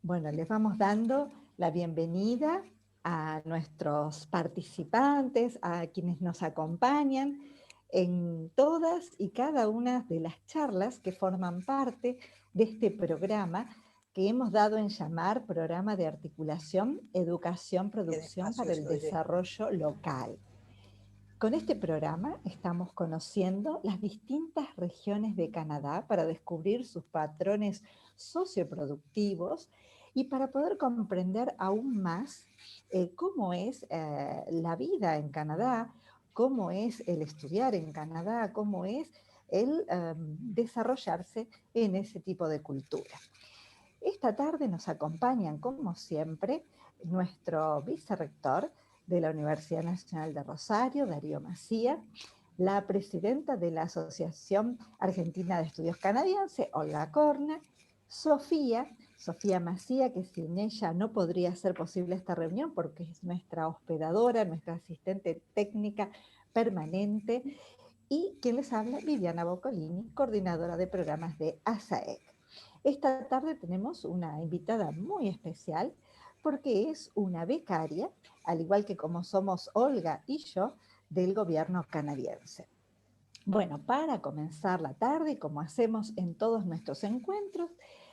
Bueno, les vamos dando la bienvenida a nuestros participantes, a quienes nos acompañan en todas y cada una de las charlas que forman parte de este programa que hemos dado en llamar Programa de Articulación, Educación, Producción para el Desarrollo Local. Con este programa estamos conociendo las distintas regiones de Canadá para descubrir sus patrones socioproductivos y para poder comprender aún más cómo es la vida en Canadá, cómo es el estudiar en Canadá, cómo es el desarrollarse en ese tipo de cultura. Esta tarde nos acompañan, como siempre, nuestro vicerrector de la Universidad Nacional de Rosario, Darío Macía, la presidenta de la Asociación Argentina de Estudios Canadienses, Olga Corna, Sofía Macía, que sin ella no podría ser posible esta reunión porque es nuestra hospedadora, nuestra asistente técnica permanente, y quien les habla, Viviana Boccolini, coordinadora de programas de ASAEC. Esta tarde tenemos una invitada muy especial porque es una becaria, al igual que como somos Olga y yo, del gobierno canadiense. Bueno, para comenzar la tarde, como hacemos en todos nuestros encuentros,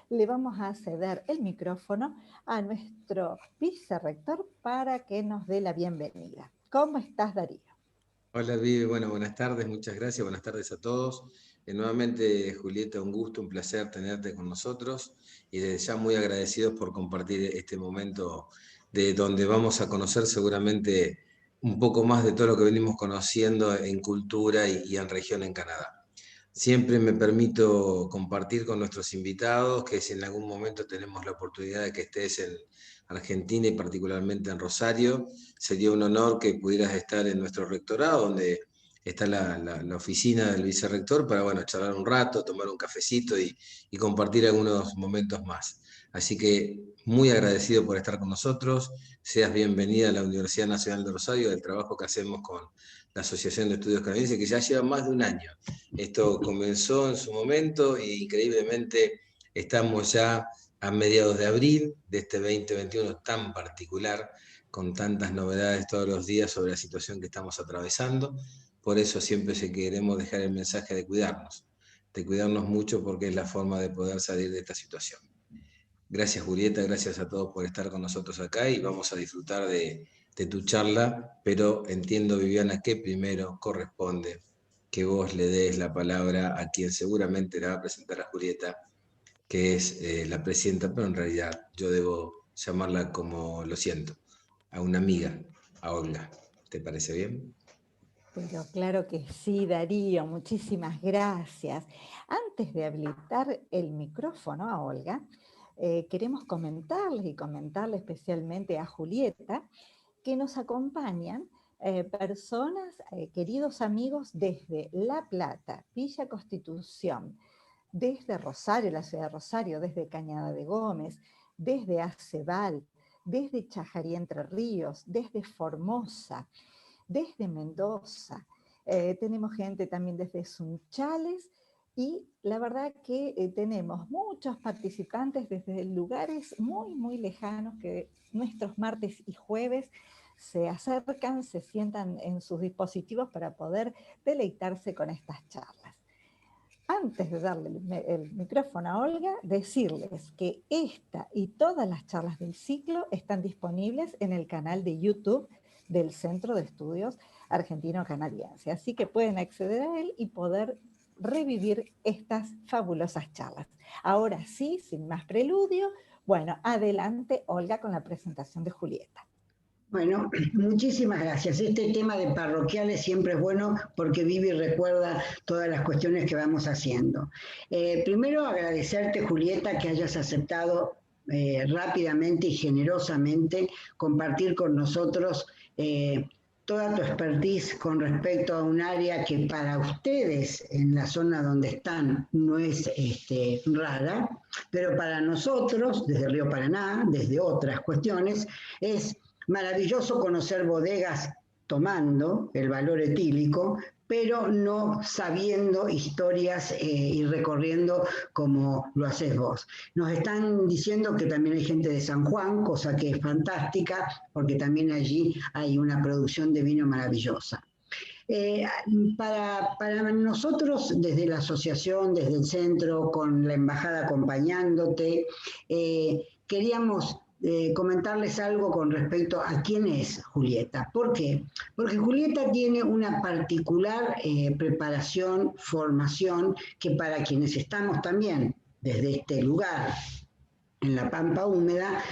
le vamos a ceder el micrófono a nuestro vicerrector para que nos dé la bienvenida. ¿Cómo estás, Darío? Hola, Vivi. Bueno, buenas tardes, muchas gracias. Buenas tardes a todos. Nuevamente, Julieta, un gusto, un placer tenerte con nosotros y desde ya muy agradecidos por compartir este momento de donde vamos a conocer seguramente un poco más de todo lo que venimos conociendo en cultura y en región en Canadá. Siempre me permito compartir con nuestros invitados que si en algún momento tenemos la oportunidad de que estés en Argentina y particularmente en Rosario, sería un honor que pudieras estar en nuestro rectorado, donde está la oficina del vicerrector, para bueno, charlar un rato, tomar un cafecito y compartir algunos momentos más. Así que muy agradecido por estar con nosotros. Seas bienvenida a la Universidad Nacional de Rosario, del trabajo que hacemos con la Asociación de Estudios Canadienses, que ya lleva más de un año. Esto comenzó en su momento e increíblemente estamos ya a mediados de abril de este 2021 tan particular, con tantas novedades todos los días sobre la situación que estamos atravesando. Por eso siempre queremos dejar el mensaje de cuidarnos mucho porque es la forma de poder salir de esta situación. Gracias, Julieta, gracias a todos por estar con nosotros acá y vamos a disfrutar de tu charla, pero entiendo, Viviana, que primero corresponde que vos le des la palabra a quien seguramente la va a presentar a Julieta, que es la presidenta, pero en realidad yo debo llamarla como lo siento, a una amiga, a Olga. ¿Te parece bien? Pero claro que sí, Darío, muchísimas gracias. Antes de habilitar el micrófono a Olga, queremos comentarles y comentarle especialmente a Julieta que nos acompañan personas, queridos amigos desde La Plata, Villa Constitución, desde Rosario, la ciudad de Rosario, desde Cañada de Gómez, desde Acebal, desde Chajarí Entre Ríos, desde Formosa, desde Mendoza. Tenemos gente también desde Sunchales y la verdad que tenemos muchos participantes desde lugares muy, muy lejanos que nuestros martes y jueves se acercan, se sientan en sus dispositivos para poder deleitarse con estas charlas. Antes de darle el micrófono a Olga, decirles que esta y todas las charlas del ciclo están disponibles en el canal de YouTube del Centro de Estudios Argentino-Canadiense. Así que pueden acceder a él y poder revivir estas fabulosas charlas. Ahora sí, sin más preludio, bueno, adelante Olga con la presentación de Julieta. Bueno, muchísimas gracias. Este tema de parroquiales siempre es bueno porque Vivi recuerda todas las cuestiones que vamos haciendo. Primero agradecerte, Julieta, que hayas aceptado rápidamente y generosamente compartir con nosotros toda tu expertise con respecto a un área que para ustedes en la zona donde están no es rara, pero para nosotros, desde Río Paraná, desde otras cuestiones, es maravilloso conocer bodegas tomando el valor etílico, pero no sabiendo historias y recorriendo como lo haces vos. Nos están diciendo que también hay gente de San Juan, cosa que es fantástica, porque también allí hay una producción de vino maravillosa. Para nosotros, desde la asociación, desde el centro, con la embajada acompañándote, queríamos comentarles algo con respecto a quién es Julieta. ¿Por qué? Porque Julieta tiene una particular preparación, formación, que para quienes estamos también desde este lugar, en la Pampa Húmeda,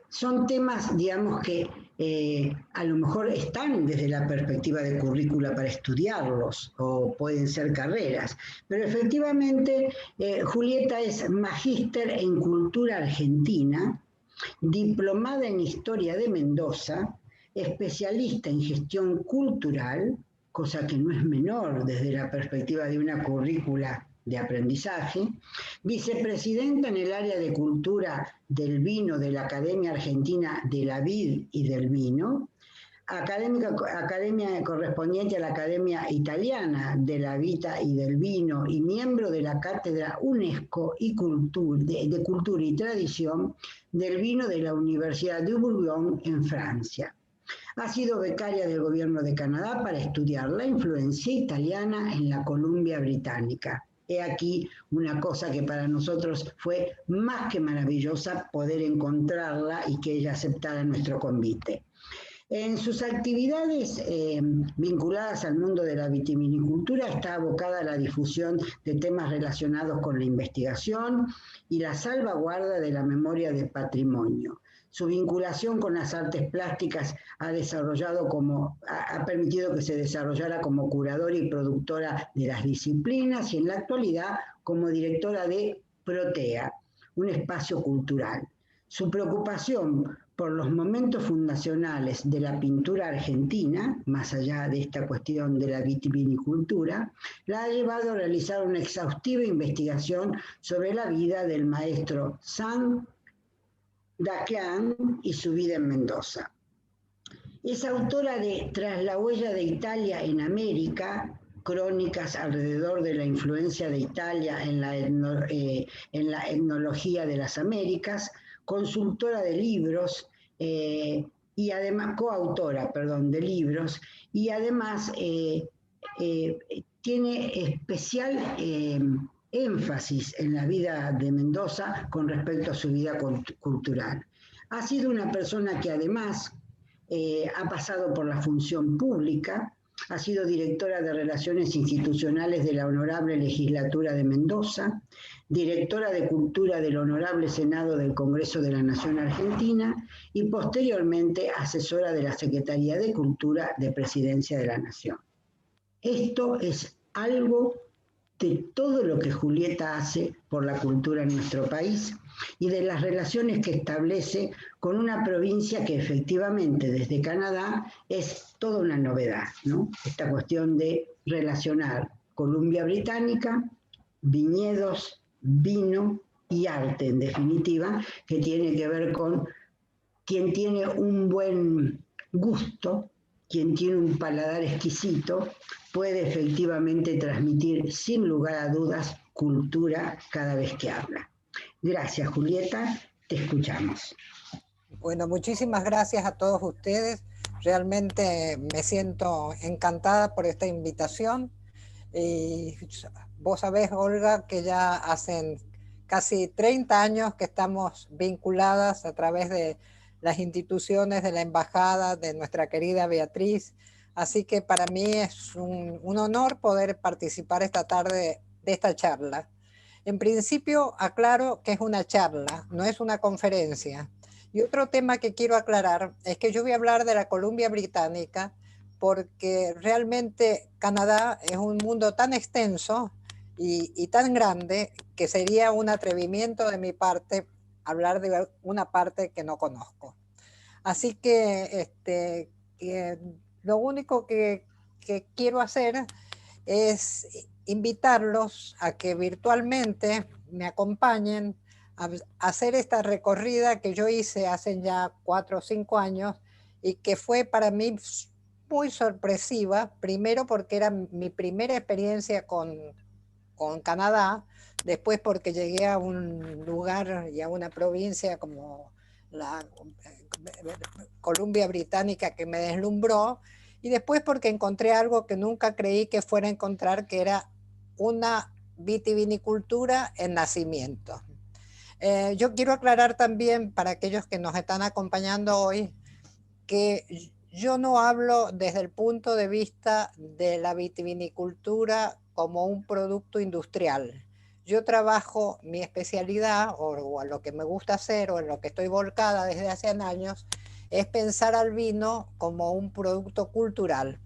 son temas, digamos, que a lo mejor están desde la perspectiva de currícula para estudiarlos, o pueden ser carreras, pero efectivamente Julieta es magíster en cultura argentina, diplomada en Historia de Mendoza, especialista en gestión cultural, cosa que no es menor desde la perspectiva de una currícula de aprendizaje, vicepresidenta en el área de cultura del vino de la Academia Argentina de la Vid y del Vino, academia correspondiente a la Academia Italiana de la Vita y del Vino y miembro de la Cátedra UNESCO de Cultura y Tradición del Vino de la Universidad de Bourgogne en Francia. Ha sido becaria del gobierno de Canadá para estudiar la influencia italiana en la Columbia Británica. He aquí una cosa que para nosotros fue más que maravillosa poder encontrarla y que ella aceptara nuestro convite. En sus actividades vinculadas al mundo de la vitivinicultura está abocada a la difusión de temas relacionados con la investigación y la salvaguarda de la memoria del patrimonio. Su vinculación con las artes plásticas ha permitido que se desarrollara como curadora y productora de las disciplinas y en la actualidad como directora de Protea, un espacio cultural. Su preocupación por los momentos fundacionales de la pintura argentina, más allá de esta cuestión de la vitivinicultura, la ha llevado a realizar una exhaustiva investigación sobre la vida del maestro San Daclán y su vida en Mendoza. Es autora de Tras la huella de Italia en América, crónicas alrededor de la influencia de Italia en la etnología de las Américas, consultora de libros y además coautora, de libros, y además tiene especial énfasis en la vida de Mendoza con respecto a su vida cultural. Ha sido una persona que además ha pasado por la función pública, ha sido directora de Relaciones Institucionales de la Honorable Legislatura de Mendoza, directora de Cultura del Honorable Senado del Congreso de la Nación Argentina y posteriormente asesora de la Secretaría de Cultura de Presidencia de la Nación. Esto es algo de todo lo que Julieta hace por la cultura en nuestro país y de las relaciones que establece con una provincia que efectivamente desde Canadá es toda una novedad, ¿no? Esta cuestión de relacionar Columbia Británica, viñedos, vino y arte en definitiva, que tiene que ver con quien tiene un buen gusto, quien tiene un paladar exquisito, puede efectivamente transmitir sin lugar a dudas cultura cada vez que habla. Gracias, Julieta, te escuchamos. Bueno, muchísimas gracias a todos ustedes. Realmente me siento encantada por esta invitación. Y vos sabés, Olga, que ya hacen casi 30 años que estamos vinculadas a través de las instituciones de la embajada de nuestra querida Beatriz. Así que para mí es un honor poder participar esta tarde de esta charla. En principio, aclaro que es una charla, no es una conferencia. Y otro tema que quiero aclarar es que yo voy a hablar de la Columbia Británica porque realmente Canadá es un mundo tan extenso y tan grande que sería un atrevimiento de mi parte hablar de una parte que no conozco. Así que lo único que quiero hacer es invitarlos a que virtualmente me acompañen a hacer esta recorrida que yo hice hace ya 4 o 5 años y que fue para mí muy sorpresiva, primero porque era mi primera experiencia con Canadá, después porque llegué a un lugar y a una provincia como la Columbia Británica que me deslumbró, y después porque encontré algo que nunca creí que fuera a encontrar, que era una vitivinicultura en nacimiento. Yo quiero aclarar también para aquellos que nos están acompañando hoy que yo no hablo desde el punto de vista de la vitivinicultura como un producto industrial. Yo trabajo mi especialidad o a lo que me gusta hacer o en lo que estoy volcada desde hace años es pensar al vino como un producto cultural.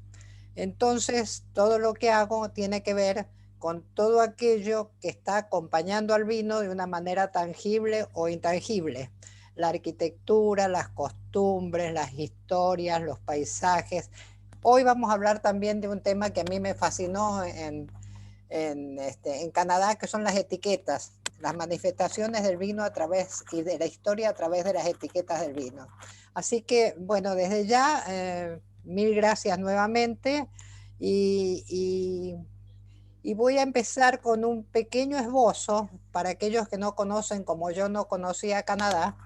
Entonces, todo lo que hago tiene que ver con todo aquello que está acompañando al vino de una manera tangible o intangible. La arquitectura, las costumbres, las historias, los paisajes. Hoy vamos a hablar también de un tema que a mí me fascinó en Canadá, que son las etiquetas, las manifestaciones del vino a través y de la historia a través de las etiquetas del vino. Así que, bueno, desde ya, mil gracias nuevamente y voy a empezar con un pequeño esbozo para aquellos que no conocen, como yo no conocía Canadá,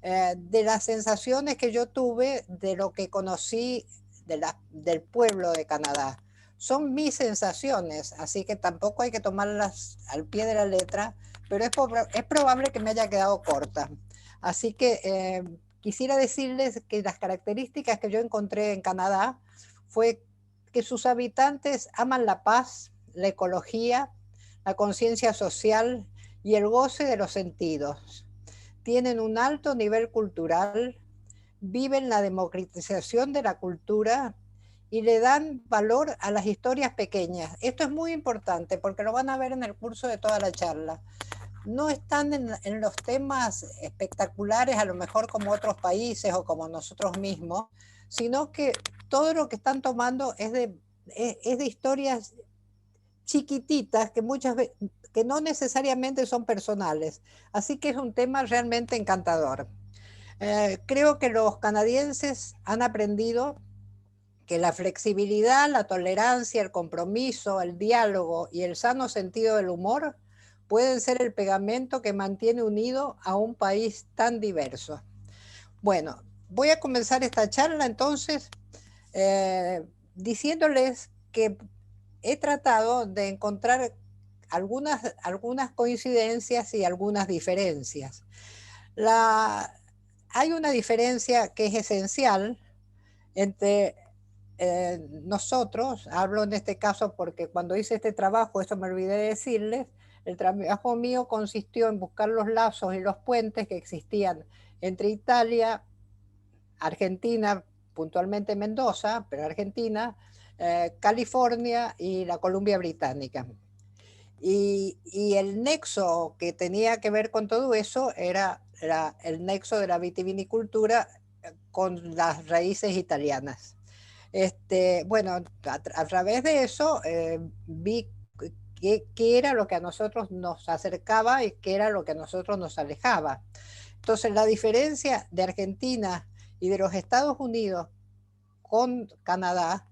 de las sensaciones que yo tuve de lo que conocí del pueblo de Canadá. Son mis sensaciones, así que tampoco hay que tomarlas al pie de la letra, pero es probable que me haya quedado corta. Así que quisiera decirles que las características que yo encontré en Canadá fue que sus habitantes aman la paz, la ecología, la conciencia social y el goce de los sentidos. Tienen un alto nivel cultural, viven la democratización de la cultura y le dan valor a las historias pequeñas. Esto es muy importante porque lo van a ver en el curso de toda la charla. No están en los temas espectaculares, a lo mejor como otros países o como nosotros mismos, sino que todo lo que están tomando es de historias chiquititas que muchas veces que no necesariamente son personales. Así que es un tema realmente encantador. Creo que los canadienses han aprendido que la flexibilidad, la tolerancia, el compromiso, el diálogo y el sano sentido del humor pueden ser el pegamento que mantiene unido a un país tan diverso. Bueno, voy a comenzar esta charla entonces diciéndoles que he tratado de encontrar algunas coincidencias y algunas diferencias. Hay una diferencia que es esencial entre nosotros, hablo en este caso porque cuando hice este trabajo, eso me olvidé de decirles, el trabajo mío consistió en buscar los lazos y los puentes que existían entre Italia, Argentina, puntualmente Mendoza, pero Argentina, California y la Columbia Británica. Y el nexo que tenía que ver con todo eso era el nexo de la vitivinicultura con las raíces italianas. Bueno, a través de eso vi qué era lo que a nosotros nos acercaba y qué era lo que a nosotros nos alejaba. Entonces, la diferencia de Argentina y de los Estados Unidos con Canadá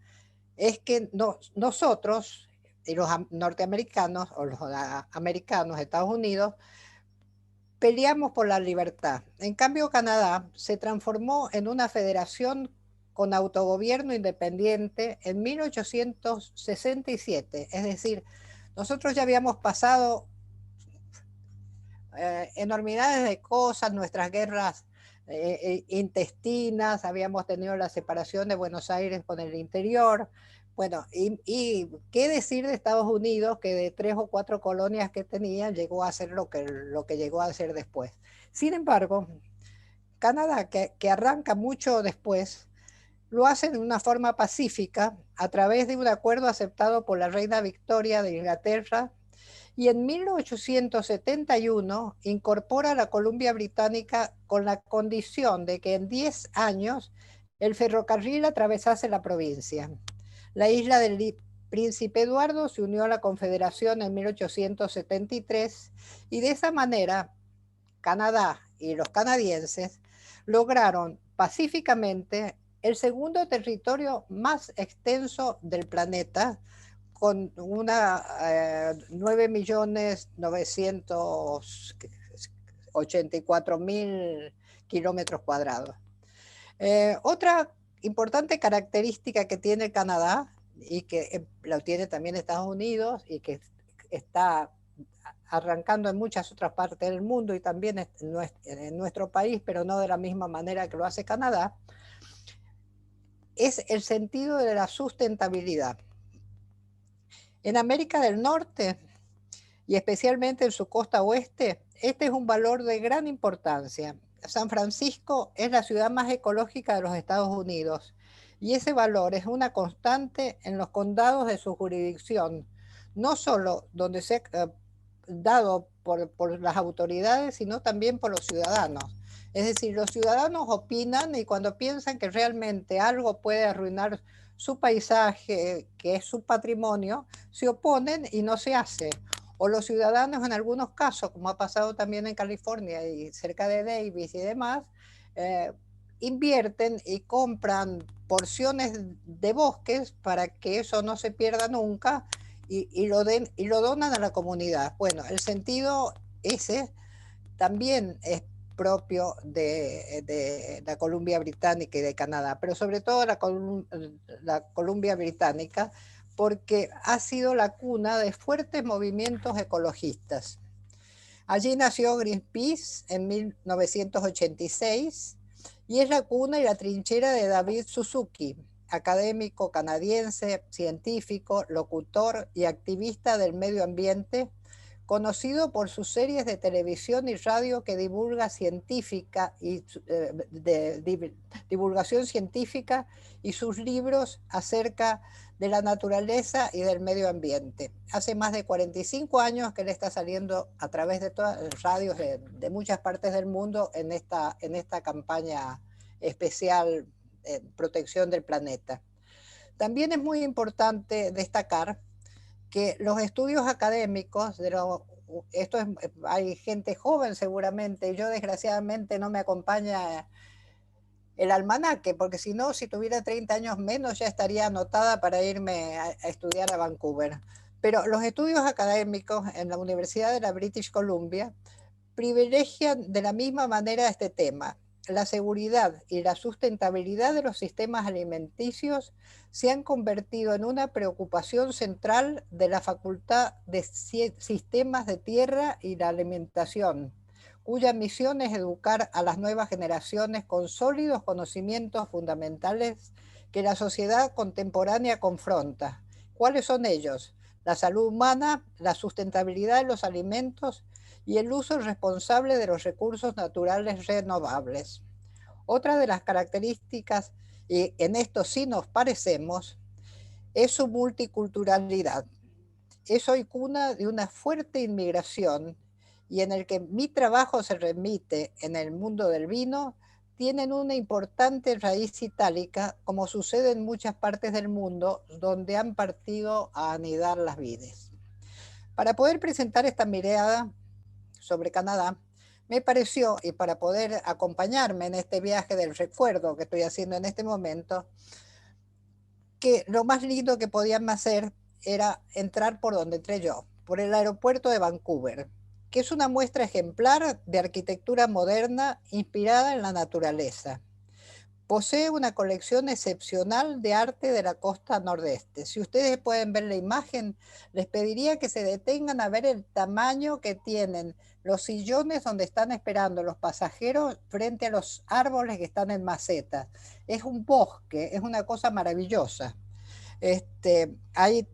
es que nosotros, y los norteamericanos o los americanos, Estados Unidos, peleamos por la libertad. En cambio, Canadá se transformó en una federación con autogobierno independiente en 1867. Es decir, nosotros ya habíamos pasado enormidades de cosas, nuestras guerras intestinas, habíamos tenido la separación de Buenos Aires con el interior. Bueno, y qué decir de Estados Unidos, que de 3 o 4 colonias que tenía, llegó a ser lo que llegó a ser después. Sin embargo, Canadá, que arranca mucho después, lo hace de una forma pacífica a través de un acuerdo aceptado por la reina Victoria de Inglaterra, y en 1871 incorpora la Columbia Británica con la condición de que en 10 años el ferrocarril atravesase la provincia. La isla del Príncipe Eduardo se unió a la Confederación en 1873 y de esa manera Canadá y los canadienses lograron pacíficamente el segundo territorio más extenso del planeta, con 9.984.000 kilómetros cuadrados. Otra importante característica que tiene Canadá, y que lo tiene también Estados Unidos, y que está arrancando en muchas otras partes del mundo y también en nuestro país, pero no de la misma manera que lo hace Canadá, es el sentido de la sustentabilidad. En América del Norte, y especialmente en su costa oeste, este es un valor de gran importancia. San Francisco es la ciudad más ecológica de los Estados Unidos, y ese valor es una constante en los condados de su jurisdicción, no solo donde se ha dado por las autoridades, sino también por los ciudadanos. Es decir, los ciudadanos opinan, y cuando piensan que realmente algo puede arruinar su paisaje, que es su patrimonio, se oponen y no se hace. O los ciudadanos, en algunos casos, como ha pasado también en California y cerca de Davis y demás, invierten y compran porciones de bosques para que eso no se pierda nunca, y lo donan a la comunidad. Bueno, el sentido ese también es propio de la Columbia Británica y de Canadá, pero sobre todo la Columbia Británica, porque ha sido la cuna de fuertes movimientos ecologistas. Allí nació Greenpeace en 1986 y es la cuna y la trinchera de David Suzuki, académico canadiense, científico, locutor y activista del medio ambiente, conocido por sus series de televisión y radio que divulgación científica y sus libros acerca de la naturaleza y del medio ambiente. Hace más de 45 años que él está saliendo a través de todas las radios de muchas partes del mundo en esta campaña especial en protección del planeta. También es muy importante destacar que los estudios académicos, hay gente joven seguramente, yo desgraciadamente no me acompaña el almanaque, porque si no, si tuviera 30 años menos ya estaría anotada para irme a estudiar a Vancouver. Pero los estudios académicos en la Universidad de la British Columbia privilegian de la misma manera este tema. La seguridad y la sustentabilidad de los sistemas alimenticios se han convertido en una preocupación central de la Facultad de Sistemas de Tierra y la Alimentación, cuya misión es educar a las nuevas generaciones con sólidos conocimientos fundamentales que la sociedad contemporánea confronta. ¿Cuáles son ellos? La salud humana, la sustentabilidad de los alimentos y el uso responsable de los recursos naturales renovables. Otra de las características, y en esto sí nos parecemos, es su multiculturalidad. Es hoy cuna de una fuerte inmigración, y en el que mi trabajo se remite en el mundo del vino, tienen una importante raíz itálica, como sucede en muchas partes del mundo donde han partido a anidar las vides. Para poder presentar esta mirada sobre Canadá, me pareció, y para poder acompañarme en este viaje del recuerdo que estoy haciendo en este momento, que lo más lindo que podían hacer era entrar por donde entré yo, por el aeropuerto de Vancouver, que es una muestra ejemplar de arquitectura moderna inspirada en la naturaleza. Posee una colección excepcional de arte de la costa nordeste. Si ustedes pueden ver la imagen, les pediría que se detengan a ver el tamaño que tienen los sillones donde están esperando los pasajeros frente a los árboles que están en macetas. Es un bosque, es una cosa maravillosa. Hay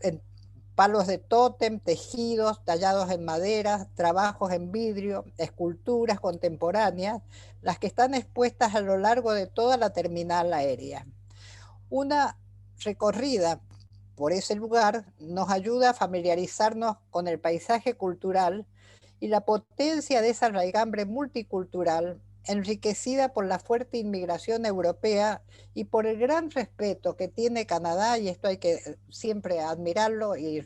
palos de tótem, tejidos tallados en madera, trabajos en vidrio, esculturas contemporáneas, las que están expuestas a lo largo de toda la terminal aérea. Una recorrida por ese lugar nos ayuda a familiarizarnos con el paisaje cultural y la potencia de esa raigambre multicultural, enriquecida por la fuerte inmigración europea y por el gran respeto que tiene Canadá, y esto hay que siempre admirarlo y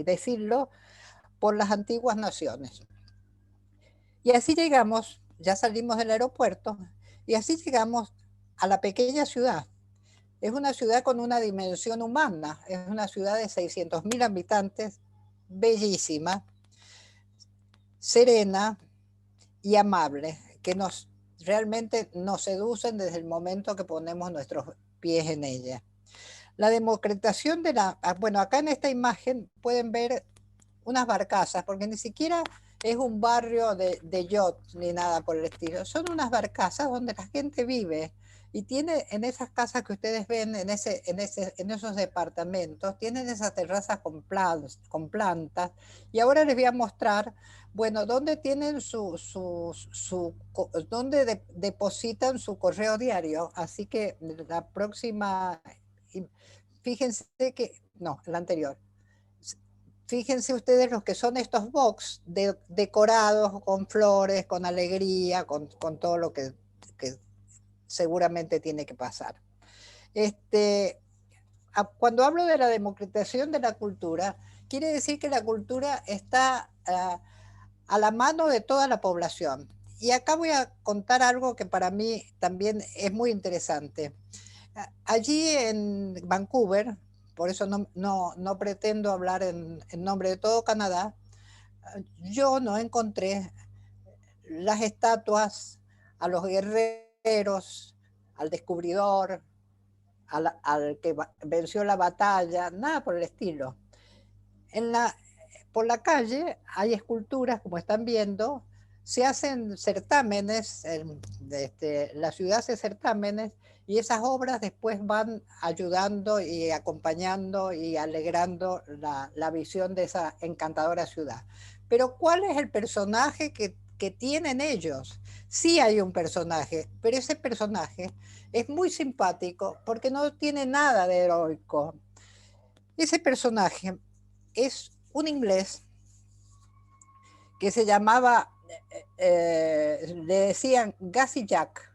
decirlo, por las antiguas naciones. Y así llegamos, ya salimos del aeropuerto Y así llegamos a la pequeña ciudad. Es una ciudad con una dimensión humana, es una ciudad de 600.000 habitantes, bellísima, serena y amable, que realmente nos seducen desde el momento que ponemos nuestros pies en ella. La democratización bueno, acá en esta imagen pueden ver unas barcazas, porque ni siquiera es un barrio de yacht ni nada por el estilo. Son unas barcazas donde la gente vive y tiene en esas casas que ustedes ven, en esos departamentos, tienen esas terrazas con plantas. Y ahora les voy a mostrar, bueno, dónde tienen dónde depositan su correo diario. Así que la próxima, fíjense que, no, la anterior. Fíjense ustedes los que son estos box decorados con flores, con alegría, con todo lo que seguramente tiene que pasar. Cuando hablo de la democratización de la cultura, quiere decir que la cultura está a la mano de toda la población. Y acá voy a contar algo que para mí también es muy interesante. Allí en Vancouver, por eso no pretendo hablar en nombre de todo Canadá, yo no encontré las estatuas a los guerreros, al descubridor, al que venció la batalla, nada por el estilo. Por la calle hay esculturas, como están viendo, se hacen certámenes, la ciudad hace certámenes, y esas obras después van ayudando y acompañando y alegrando la visión de esa encantadora ciudad. Pero ¿cuál es el personaje que tienen ellos? Sí hay un personaje, pero ese personaje es muy simpático porque no tiene nada de heroico. Ese personaje es un inglés que se llamaba, le decían Gussie Jack,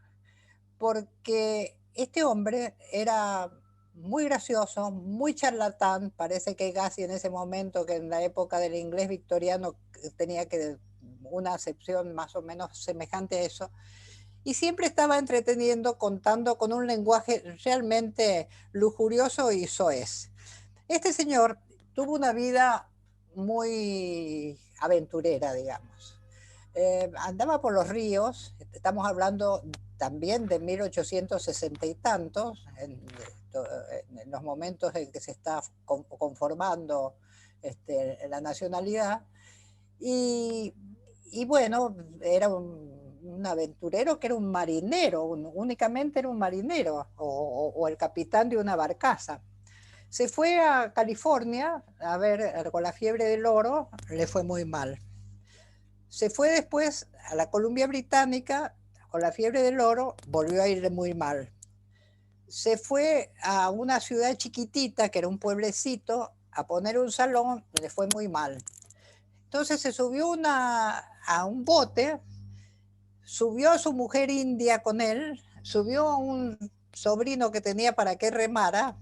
porque este hombre era muy gracioso, muy charlatán. Parece que Gussie en ese momento, que en la época del inglés victoriano tenía una acepción más o menos semejante a eso, y siempre estaba entreteniendo, contando con un lenguaje realmente lujurioso y soez. Este señor tuvo una vida muy aventurera, digamos. Andaba por los ríos, estamos hablando también de 1860 y tantos, en los momentos en que se está conformando la nacionalidad, y bueno, era un aventurero que era un marinero, únicamente era un marinero, o el capitán de una barcaza. Se fue a California a ver con la fiebre del oro, le fue muy mal. Se fue después a la Columbia Británica con la fiebre del oro, volvió a irle muy mal. Se fue a una ciudad chiquitita, que era un pueblecito, a poner un salón, le fue muy mal. Entonces se subió a un bote, subió a su mujer india con él, subió a un sobrino que tenía para que remara,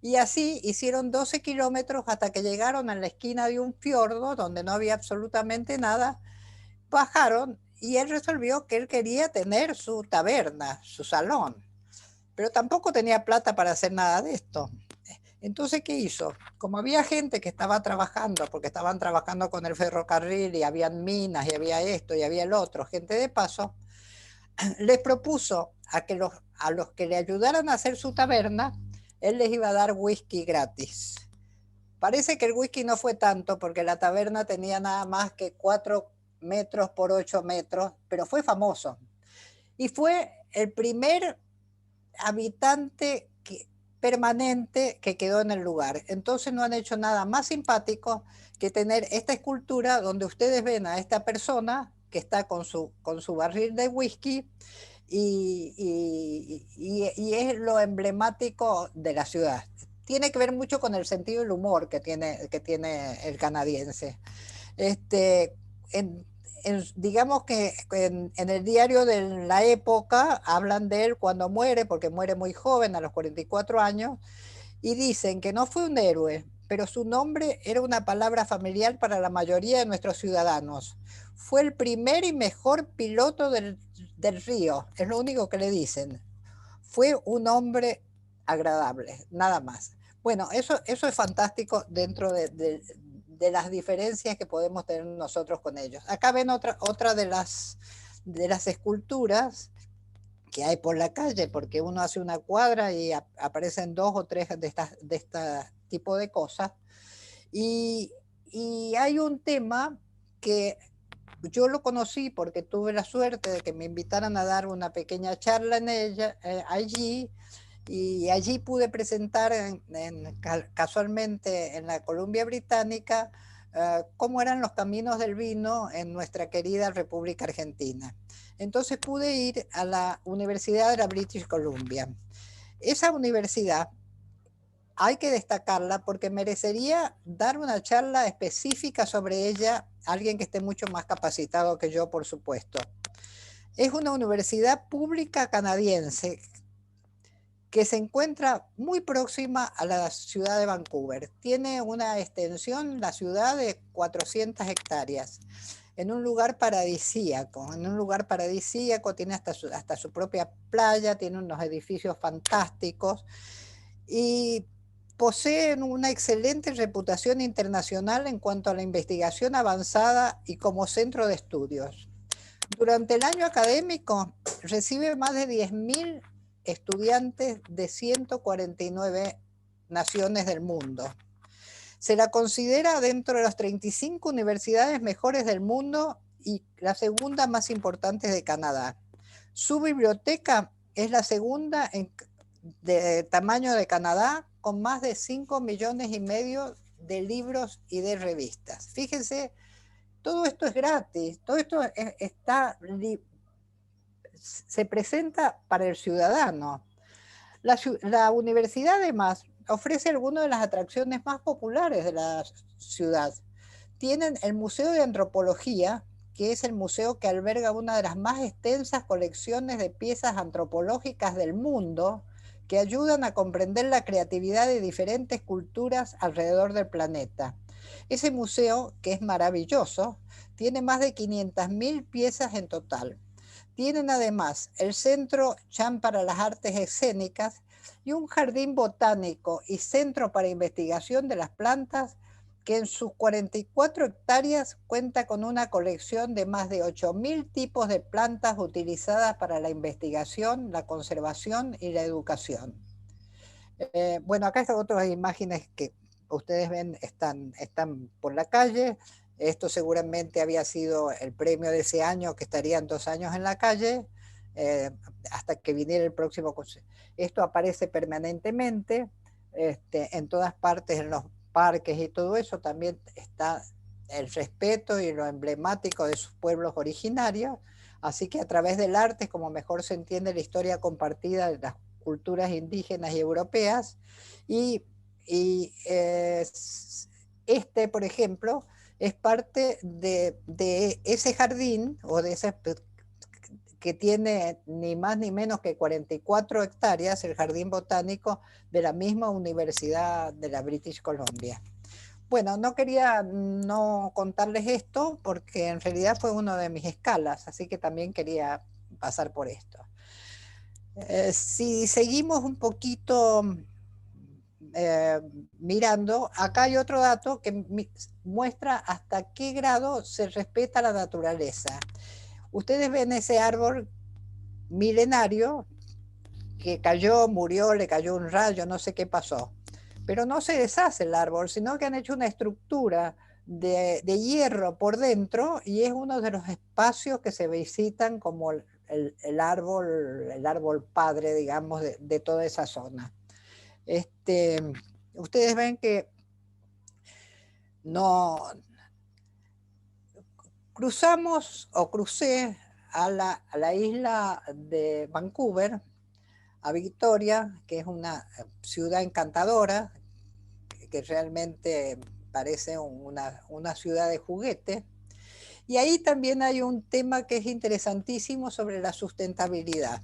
y así hicieron 12 kilómetros hasta que llegaron a la esquina de un fiordo donde no había absolutamente nada. Bajaron y él resolvió que él quería tener su taberna, su salón, pero tampoco tenía plata para hacer nada de esto. Entonces, ¿qué hizo? Como había gente que estaba trabajando, porque estaban trabajando con el ferrocarril y habían minas y había esto y había el otro, gente de paso, les propuso a los que le ayudaran a hacer su taberna, él les iba a dar whisky gratis. Parece que el whisky no fue tanto, porque la taberna tenía nada más que 4 metros por 8 metros, pero fue famoso. Y fue el primer habitante permanente que quedó en el lugar. Entonces no han hecho nada más simpático que tener esta escultura donde ustedes ven a esta persona que está con su barril de whisky, y es lo emblemático de la ciudad. Tiene que ver mucho con el sentido del humor que tiene el canadiense. Digamos que en el diario de la época hablan de él cuando muere, porque muere muy joven, a los 44 años, y dicen que no fue un héroe, pero su nombre era una palabra familiar para la mayoría de nuestros ciudadanos. Fue el primer y mejor piloto del río, es lo único que le dicen. Fue un hombre agradable, nada más. Bueno, eso es fantástico dentro de las diferencias que podemos tener nosotros con ellos. Acá ven otra de las esculturas que hay por la calle, porque uno hace una cuadra y aparecen 2 o 3 de este tipo de cosas. Y hay un tema que yo lo conocí porque tuve la suerte de que me invitaran a dar una pequeña charla allí, y allí pude presentar casualmente en la Columbia Británica cómo eran los caminos del vino en nuestra querida República Argentina. Entonces pude ir a la Universidad de la British Columbia. Esa universidad hay que destacarla porque merecería dar una charla específica sobre ella a alguien que esté mucho más capacitado que yo, por supuesto. Es una universidad pública canadiense que se encuentra muy próxima a la ciudad de Vancouver. Tiene una extensión, la ciudad, de 400 hectáreas, en un lugar paradisíaco. Tiene hasta su propia playa, tiene unos edificios fantásticos y poseen una excelente reputación internacional en cuanto a la investigación avanzada y como centro de estudios. Durante el año académico recibe más de 10.000 estudiantes de 149 naciones del mundo. Se la considera dentro de las 35 universidades mejores del mundo y la segunda más importante de Canadá. Su biblioteca es la segunda de tamaño de Canadá, con más de 5,5 millones de libros y de revistas. Fíjense, todo esto es gratis, todo esto se presenta para el ciudadano. La universidad además ofrece algunas de las atracciones más populares de la ciudad. Tienen el Museo de Antropología, que es el museo que alberga una de las más extensas colecciones de piezas antropológicas del mundo, que ayudan a comprender la creatividad de diferentes culturas alrededor del planeta. Ese museo, que es maravilloso, tiene más de 500.000 piezas en total. Tienen además el Centro Chan para las Artes Escénicas y un jardín botánico y centro para investigación de las plantas que en sus 44 hectáreas cuenta con una colección de más de 8.000 tipos de plantas utilizadas para la investigación, la conservación y la educación. Bueno, acá están otras imágenes que ustedes ven, están por la calle. Esto seguramente había sido el premio de ese año, que estarían 2 años en la calle, hasta que viniera el próximo consejo. Esto aparece permanentemente en todas partes, en los parques y todo eso. También está el respeto y lo emblemático de sus pueblos originarios. Así que a través del arte es como mejor se entiende la historia compartida de las culturas indígenas y europeas. Por ejemplo, es parte de ese jardín, o de ese que tiene ni más ni menos que 44 hectáreas, el jardín botánico de la misma Universidad de la British Columbia. Bueno, no quería no contarles esto porque en realidad fue uno de mis escalas, así que también quería pasar por esto. Si seguimos un poquito mirando, acá hay otro dato que muestra hasta qué grado se respeta la naturaleza. Ustedes ven ese árbol milenario que cayó, murió, le cayó un rayo, no sé qué pasó. Pero no se deshace el árbol, sino que han hecho una estructura de hierro por dentro, y es uno de los espacios que se visitan como el árbol padre, digamos, de toda esa zona. Ustedes ven que no crucé a la isla de Vancouver, a Victoria, que es una ciudad encantadora, que realmente parece una ciudad de juguete. Y ahí también hay un tema que es interesantísimo sobre la sustentabilidad.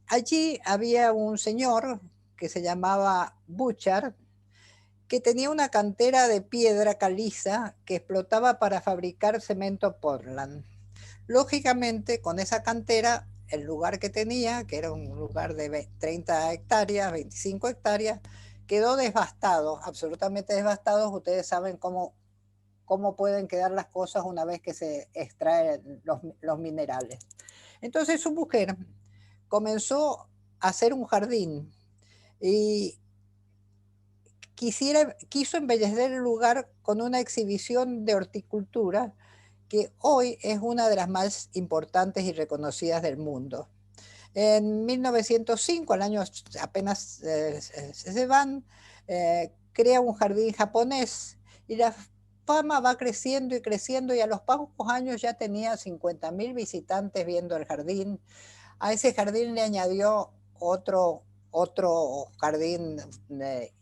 Allí había un señor que se llamaba Butcher, que tenía una cantera de piedra caliza que explotaba para fabricar cemento Portland. Lógicamente, con esa cantera, el lugar que tenía, que era un lugar de 30 hectáreas, 25 hectáreas, quedó devastado, absolutamente devastado. Ustedes saben cómo pueden quedar las cosas una vez que se extraen los minerales. Entonces su mujer comenzó a hacer un jardín y quiso embellecer el lugar con una exhibición de horticultura que hoy es una de las más importantes y reconocidas del mundo. En 1905, al año apenas se van, crea un jardín japonés y la fama va creciendo y creciendo, y a los pocos años ya tenía 50.000 visitantes viendo el jardín. A ese jardín le añadió otro jardín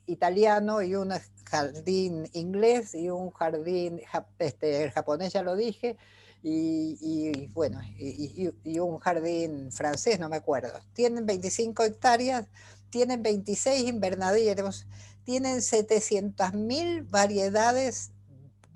italiano y un jardín inglés y un jardín el japonés, ya lo dije, y un jardín francés, no me acuerdo. Tienen 25 hectáreas, tienen 26 invernaderos, tienen 700.000 variedades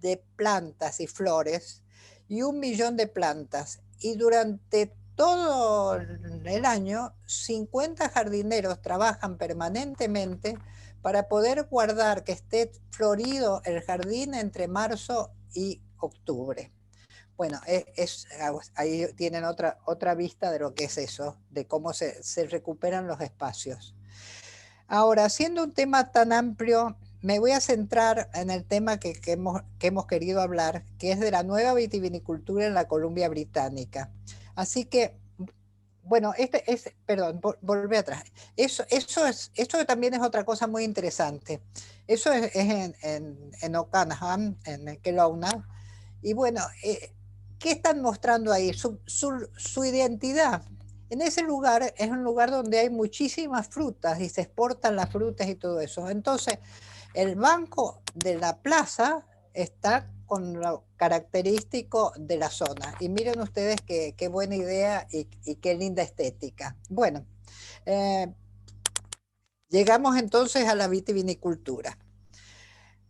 de plantas y flores y 1 millón de plantas. Y durante todo el año, 50 jardineros trabajan permanentemente para poder guardar que esté florido el jardín entre marzo y octubre. Bueno, ahí tienen otra vista de lo que es eso, de cómo se recuperan los espacios. Ahora, siendo un tema tan amplio, me voy a centrar en el tema que hemos querido hablar, que es de la nueva vitivinicultura en la Columbia Británica. Así que, bueno, perdón, volví atrás. Esto también es otra cosa muy interesante. Eso es en Oakenham, en Kelowna. Y bueno, ¿qué están mostrando ahí? Su identidad. En ese lugar es un lugar donde hay muchísimas frutas y se exportan las frutas y todo eso. Entonces, el banco de la plaza está con lo característico de la zona. Y miren ustedes qué buena idea y qué linda estética. Bueno, llegamos entonces a la vitivinicultura.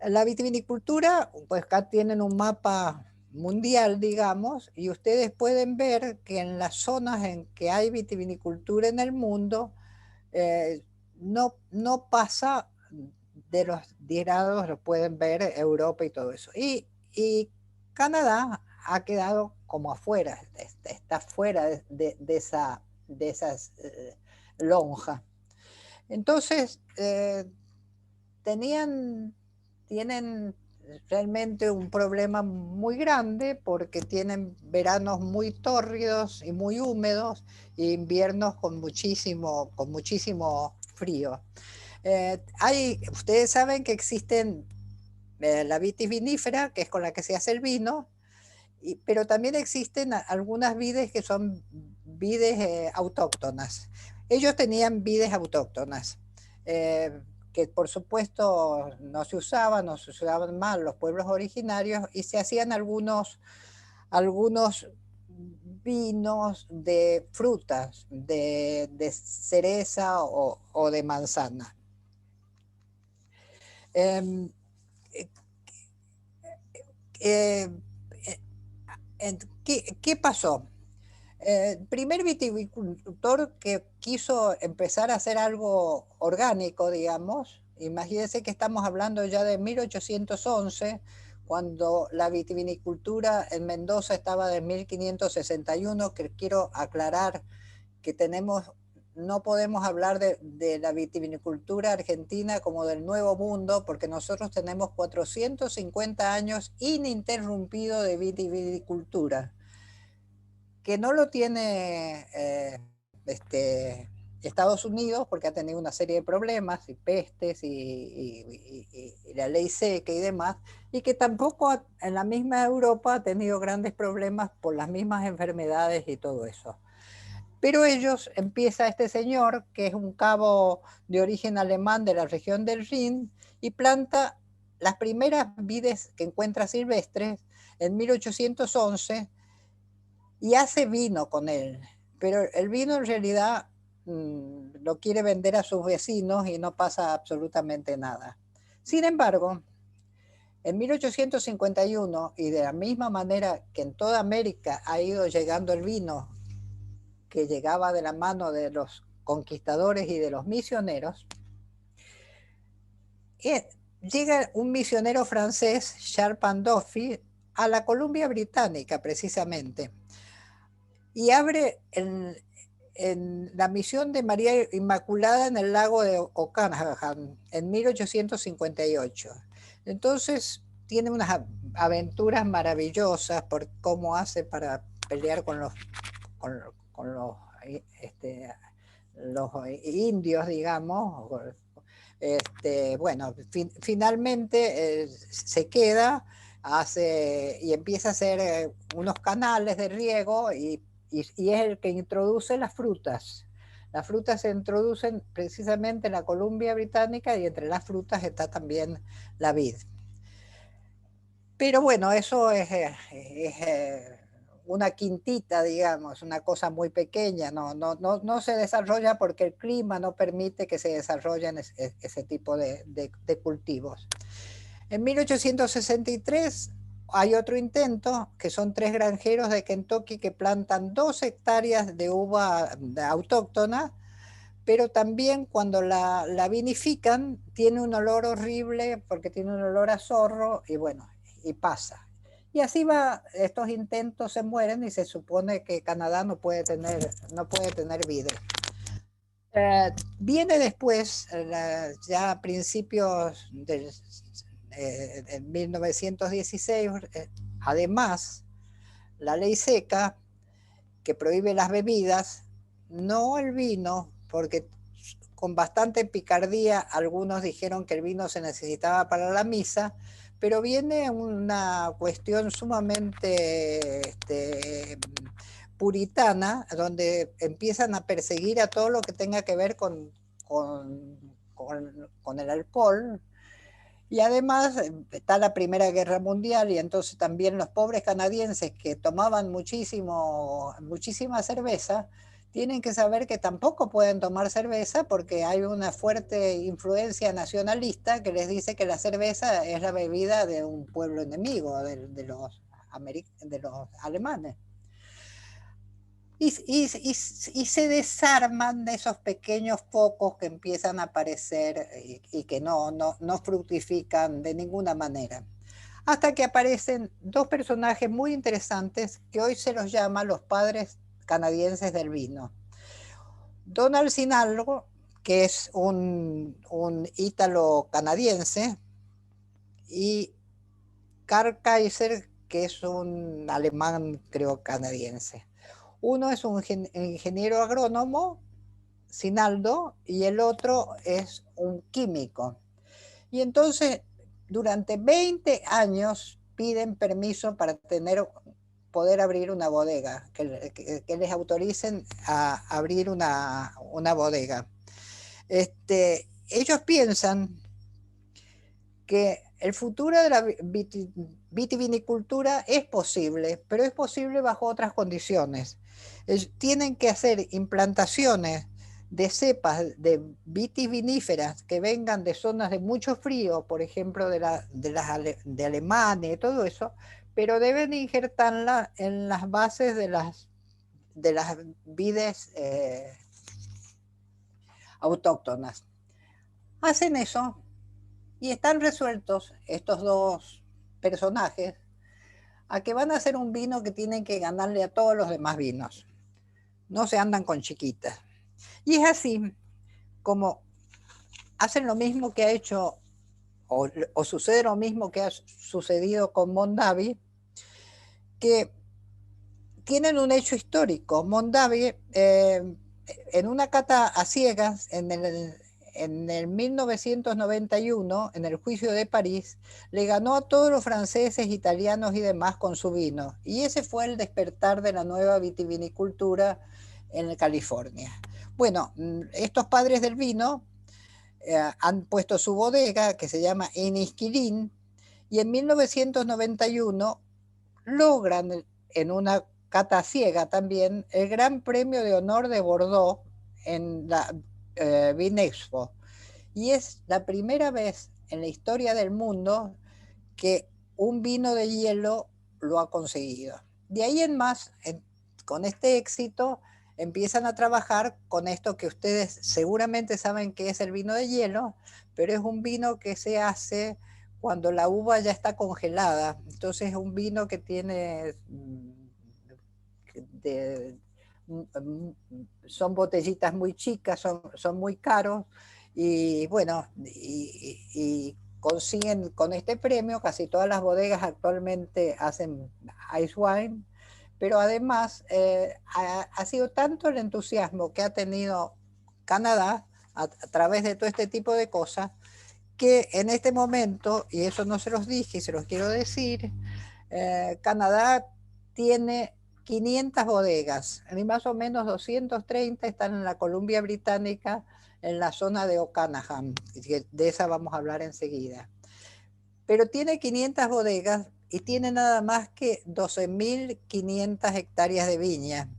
La vitivinicultura, pues acá tienen un mapa mundial, digamos, y ustedes pueden ver que en las zonas en que hay vitivinicultura en el mundo, no pasa de los 10 grados, lo pueden ver Europa y todo eso. Y Canadá ha quedado como afuera, está fuera de esas lonjas. Entonces, tienen realmente un problema muy grande porque tienen veranos muy tórridos y muy húmedos e inviernos con muchísimo frío. Ustedes saben que existen la vitis vinífera, que es con la que se hace el vino, pero también existen algunas vides que son vides autóctonas. Ellos tenían vides autóctonas, que por supuesto no se usaban mal los pueblos originarios, y se hacían algunos vinos de frutas, de cereza o de manzana. ¿Qué pasó? El primer viticultor que quiso empezar a hacer algo orgánico, digamos, imagínense que estamos hablando ya de 1811, cuando la vitivinicultura en Mendoza estaba de 1561, que quiero aclarar que no podemos hablar de la vitivinicultura argentina como del Nuevo Mundo, porque nosotros tenemos 450 años ininterrumpidos de vitivinicultura, que no lo tiene Estados Unidos, porque ha tenido una serie de problemas y pestes y la ley seca y demás, y que tampoco en la misma Europa ha tenido grandes problemas por las mismas enfermedades y todo eso. Pero empieza este señor, que es un cabo de origen alemán de la región del Rin, y planta las primeras vides que encuentra silvestres en 1811 y hace vino con él. Pero el vino en realidad lo quiere vender a sus vecinos y no pasa absolutamente nada. Sin embargo, en 1851, y de la misma manera que en toda América ha ido llegando el vino que llegaba de la mano de los conquistadores y de los misioneros, llega un misionero francés, Charles Pandolfi, a la Columbia Británica precisamente, y abre en la misión de María Inmaculada en el lago de Okanagan en 1858. Entonces tiene unas aventuras maravillosas por cómo hace para pelear con los indios, digamos. Bueno, finalmente se queda, y empieza a hacer unos canales de riego y es el que introduce las frutas. Las frutas se introducen precisamente en la Columbia Británica, y entre las frutas está también la vid. Pero bueno, eso es una quintita, digamos, una cosa muy pequeña, no se desarrolla porque el clima no permite que se desarrollen ese tipo de cultivos. En 1863 hay otro intento, que son 3 granjeros de Kentucky que plantan 2 hectáreas de uva autóctona, pero también cuando la vinifican tiene un olor horrible porque tiene un olor a zorro, y bueno, y pasa. Y así va, estos intentos se mueren y se supone que Canadá no puede tener vid. Viene después, ya a principios del 1916, además, la ley seca que prohíbe las bebidas, no el vino, porque con bastante picardía algunos dijeron que el vino se necesitaba para la misa, pero viene una cuestión sumamente puritana, donde empiezan a perseguir a todo lo que tenga que ver con el alcohol. Y además está la Primera Guerra Mundial, y entonces también los pobres canadienses que tomaban muchísima cerveza, tienen que saber que tampoco pueden tomar cerveza porque hay una fuerte influencia nacionalista que les dice que la cerveza es la bebida de un pueblo enemigo, de los alemanes. Y se desarman de esos pequeños focos que empiezan a aparecer y que no fructifican de ninguna manera. Hasta que aparecen 2 personajes muy interesantes que hoy se los llama los padres canadienses del vino. Donald Sinalgo, que es un ítalo-canadiense, y Karl Kaiser, que es un alemán, creo, canadiense. Uno es un ingeniero agrónomo, Sinaldo, y el otro es un químico. Y entonces, durante 20 años piden permiso para poder abrir una bodega, que les autoricen a abrir una bodega. Ellos piensan que el futuro de la vitivinicultura es posible, pero es posible bajo otras condiciones. Tienen que hacer implantaciones de cepas de vitiviníferas que vengan de zonas de mucho frío, por ejemplo de Alemania y todo eso, pero deben injertarla en las bases de las vides autóctonas. Hacen eso y están resueltos estos 2 personajes a que van a hacer un vino que tienen que ganarle a todos los demás vinos. No se andan con chiquitas. Y es así como hacen lo mismo que ha hecho, o sucede lo mismo que ha sucedido con Mondavi, que tienen un hecho histórico. Mondavi, en una cata a ciegas, en el 1991, en el juicio de París, le ganó a todos los franceses, italianos y demás con su vino. Y ese fue el despertar de la nueva vitivinicultura en California. Bueno, estos padres del vino han puesto su bodega, que se llama Enniskillen, y en 1991 logran, en una cata ciega también, el Gran Premio de Honor de Bordeaux en la Vinexpo. Y es la primera vez en la historia del mundo que un vino de hielo lo ha conseguido. De ahí en más, con este éxito, empiezan a trabajar con esto que ustedes seguramente saben que es el vino de hielo, pero es un vino que se hace cuando la uva ya está congelada. Entonces es un vino que tiene son botellitas muy chicas, son muy caros, y bueno, y consiguen con este premio, casi todas las bodegas actualmente hacen ice wine, pero además ha sido tanto el entusiasmo que ha tenido Canadá a través de todo este tipo de cosas, que en este momento, y eso no se los dije y se los quiero decir, Canadá tiene 500 bodegas, y más o menos 230 están en la Columbia Británica, en la zona de Okanagan, de esa vamos a hablar enseguida. Pero tiene 500 bodegas y tiene nada más que 12.500 hectáreas de viña,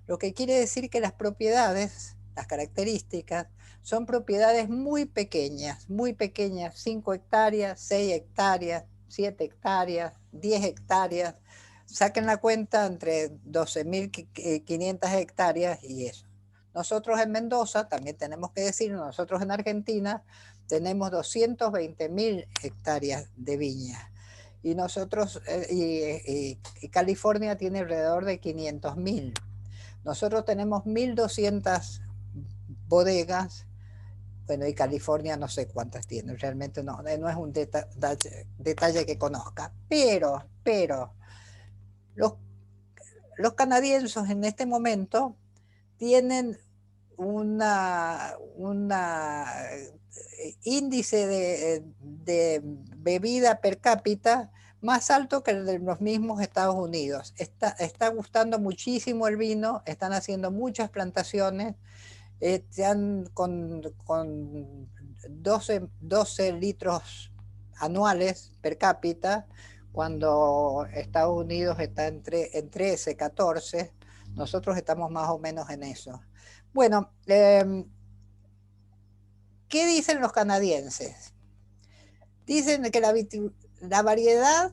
lo que quiere decir que las propiedades, las características, son propiedades muy pequeñas, 5 hectáreas, 6 hectáreas, 7 hectáreas, 10 hectáreas. Saquen la cuenta entre 12.500 hectáreas y eso. Nosotros en Mendoza, también tenemos que decir, nosotros en Argentina tenemos 220.000 hectáreas de viña. Y nosotros, y California tiene alrededor de 500.000. Nosotros tenemos 1.200 bodegas. Bueno, y California no sé cuántas tiene, realmente no es un detalle que conozca. Pero los canadienses en este momento tienen una índice de bebida per cápita más alto que el de los mismos Estados Unidos. Está gustando muchísimo el vino, están haciendo muchas plantaciones, con 12 litros anuales per cápita, cuando Estados Unidos está en 13, 14, nosotros estamos más o menos en eso. Bueno, ¿qué dicen los canadienses? Dicen que la variedad,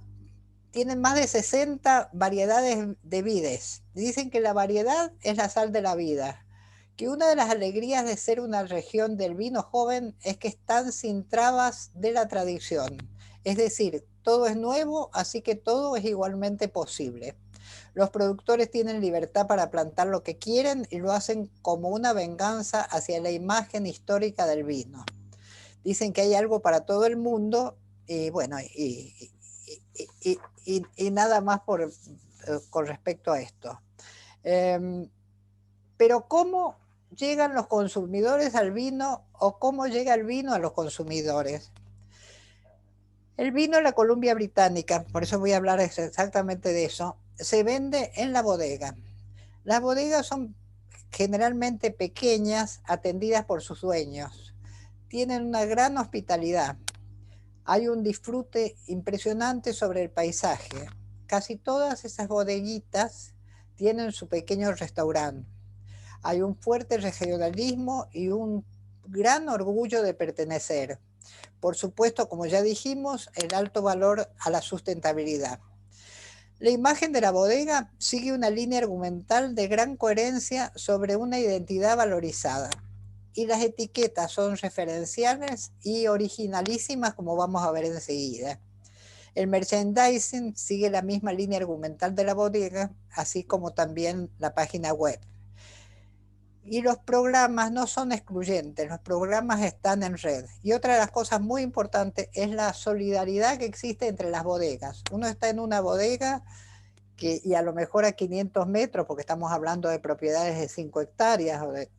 tienen más de 60 variedades de vides. Dicen que la variedad es la sal de la vida, que una de las alegrías de ser una región del vino joven es que están sin trabas de la tradición. Es decir, todo es nuevo, así que todo es igualmente posible. Los productores tienen libertad para plantar lo que quieren y lo hacen como una venganza hacia la imagen histórica del vino. Dicen que hay algo para todo el mundo y bueno, y nada más con respecto a esto. Pero ¿cómo llegan los consumidores al vino o cómo llega el vino a los consumidores? El vino en la Columbia Británica, por eso voy a hablar exactamente de eso, se vende en la bodega. Las bodegas son generalmente pequeñas, atendidas por sus dueños. Tienen una gran hospitalidad. Hay un disfrute impresionante sobre el paisaje. Casi todas esas bodeguitas tienen su pequeño restaurante. Hay un fuerte regionalismo y un gran orgullo de pertenecer. Por supuesto, como ya dijimos, el alto valor a la sustentabilidad. La imagen de la bodega sigue una línea argumental de gran coherencia sobre una identidad valorizada. Y las etiquetas son referenciales y originalísimas, como vamos a ver enseguida. El merchandising sigue la misma línea argumental de la bodega, así como también la página web. Y los programas no son excluyentes, los programas están en red. Y otra de las cosas muy importantes es la solidaridad que existe entre las bodegas. Uno está en una bodega y a lo mejor a 500 metros, porque estamos hablando de propiedades de 5 hectáreas o de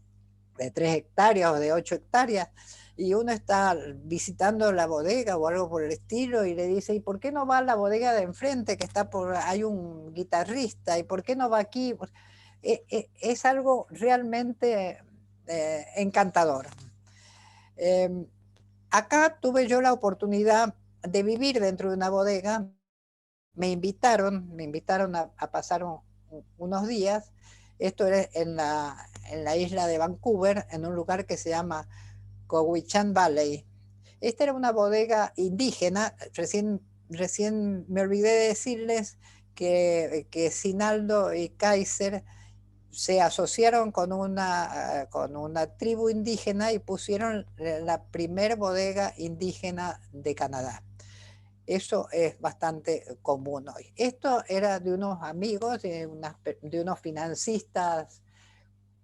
3 hectáreas o de 8 hectáreas, y uno está visitando la bodega o algo por el estilo y le dice, ¿y por qué no va a la bodega de enfrente que está hay un guitarrista? ¿Y por qué no va aquí? Es algo realmente encantador. Acá tuve yo la oportunidad de vivir dentro de una bodega. Me invitaron a pasar unos días. Esto era en la isla de Vancouver, en un lugar que se llama Cowichan Valley. Esta era una bodega indígena. Recién me olvidé de decirles que Sinaldo y Kaiser se asociaron con una tribu indígena y pusieron la primer bodega indígena de Canadá. Eso es bastante común hoy. Esto era de unos amigos, de unos financistas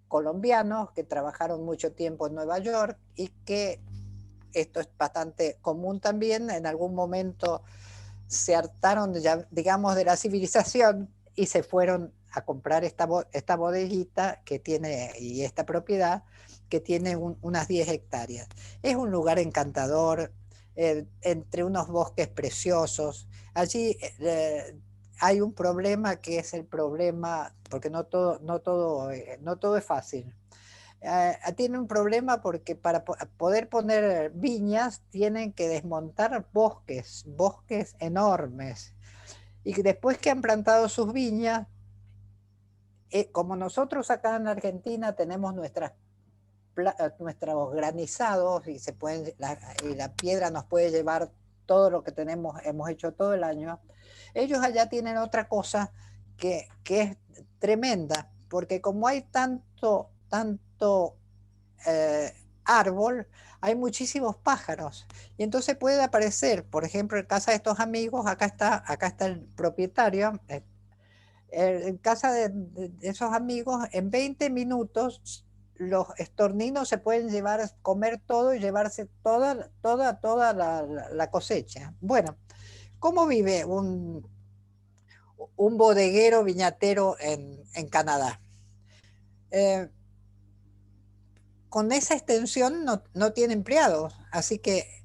colombianos que trabajaron mucho tiempo en Nueva York y que esto es bastante común también. En algún momento se hartaron, digamos, de la civilización y se fueron a comprar esta bodeguita que tiene, y esta propiedad que tiene unas 10 hectáreas. Es un lugar encantador, entre unos bosques preciosos. Allí hay un problema que es el problema, porque no todo es fácil. Tiene un problema porque para poder poner viñas tienen que desmontar bosques enormes. Y después que han plantado sus viñas, como nosotros acá en Argentina tenemos nuestros granizados y la piedra nos puede llevar todo lo que hemos hecho todo el año, ellos allá tienen otra cosa que es tremenda, porque como hay tanto árbol, hay muchísimos pájaros, y entonces puede aparecer, por ejemplo, en casa de estos amigos, acá está el propietario, en casa de esos amigos, en 20 minutos los estorninos se pueden comer todo y llevarse toda la cosecha. Bueno, ¿cómo vive un bodeguero viñatero en Canadá? Con esa extensión no tiene empleados, así que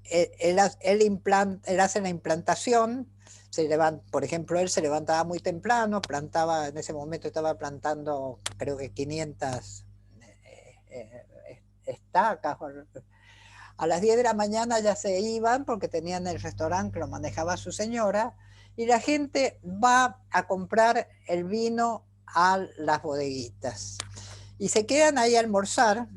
él hace la implantación. Por ejemplo, él se levantaba muy temprano, plantaba, en ese momento estaba plantando creo que 500 estacas. A las 10 de la mañana ya se iban porque tenían el restaurante que lo manejaba su señora, y la gente va a comprar el vino a las bodeguitas y se quedan ahí a almorzar,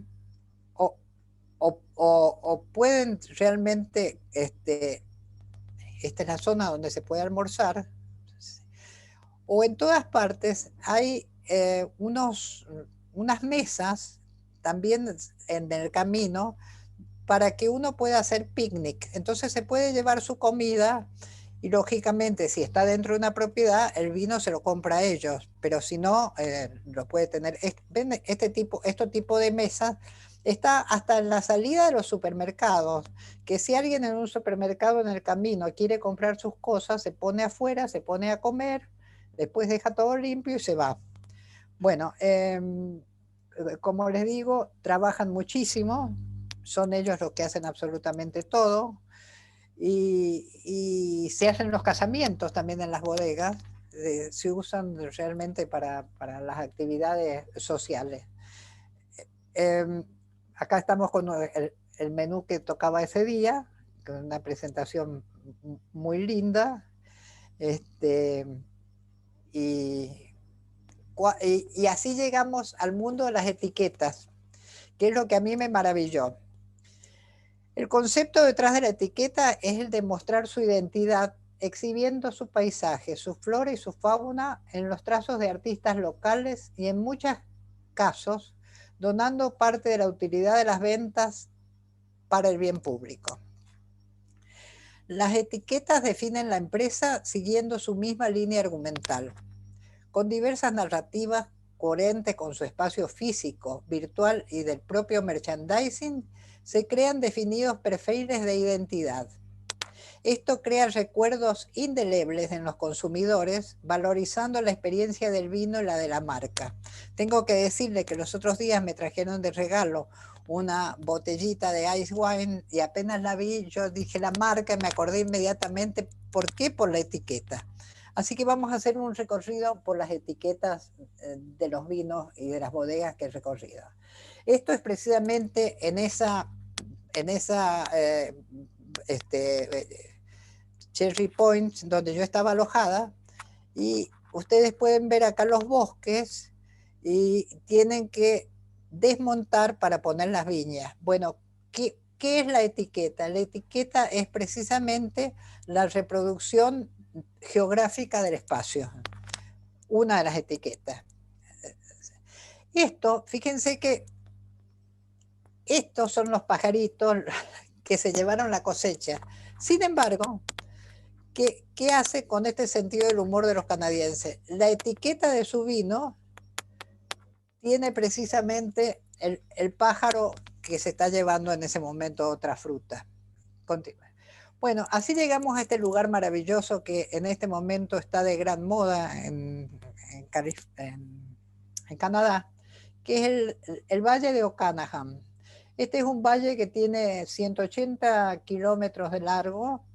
o pueden realmente, esta es la zona donde se puede almorzar, o en todas partes hay unas mesas también en el camino para que uno pueda hacer picnic. Entonces se puede llevar su comida y, lógicamente, si está dentro de una propiedad, el vino se lo compra a ellos, pero si no, lo puede tener. ¿Ven? Este tipo de mesas está hasta en la salida de los supermercados, que si alguien en un supermercado en el camino quiere comprar sus cosas, se pone afuera, se pone a comer, después deja todo limpio y se va. Bueno, como les digo, trabajan muchísimo, son ellos los que hacen absolutamente todo, y se hacen los casamientos también en las bodegas, se usan realmente para las actividades sociales. Acá estamos con el menú que tocaba ese día, con una presentación muy linda, y así llegamos al mundo de las etiquetas, que es lo que a mí me maravilló. El concepto detrás de la etiqueta es el de mostrar su identidad, exhibiendo su paisaje, su flora y su fauna en los trazos de artistas locales y, en muchos casos, donando parte de la utilidad de las ventas para el bien público. Las etiquetas definen la empresa siguiendo su misma línea argumental, con diversas narrativas coherentes con su espacio físico, virtual y del propio merchandising. Se crean definidos perfiles de identidad. Esto crea recuerdos indelebles en los consumidores, valorizando la experiencia del vino y la de la marca. Tengo que decirle que los otros días me trajeron de regalo una botellita de ice wine, y apenas la vi, yo dije la marca y me acordé inmediatamente. ¿Por qué? Por la etiqueta. Así que vamos a hacer un recorrido por las etiquetas de los vinos y de las bodegas que he recorrido. Esto es precisamente en esa Cherry Point, donde yo estaba alojada, y ustedes pueden ver acá los bosques y tienen que desmontar para poner las viñas. Bueno, ¿qué es la etiqueta? La etiqueta es precisamente la reproducción geográfica del espacio, una de las etiquetas. Esto, fíjense que estos son los pajaritos que se llevaron la cosecha. Sin embargo, ¿qué hace con este sentido del humor de los canadienses? La etiqueta de su vino tiene precisamente el pájaro que se está llevando en ese momento otra fruta. Continúa. Bueno, así llegamos a este lugar maravilloso que en este momento está de gran moda en Canadá, que es el Valle de Okanagan. Este es un valle que tiene 180 kilómetros de largo,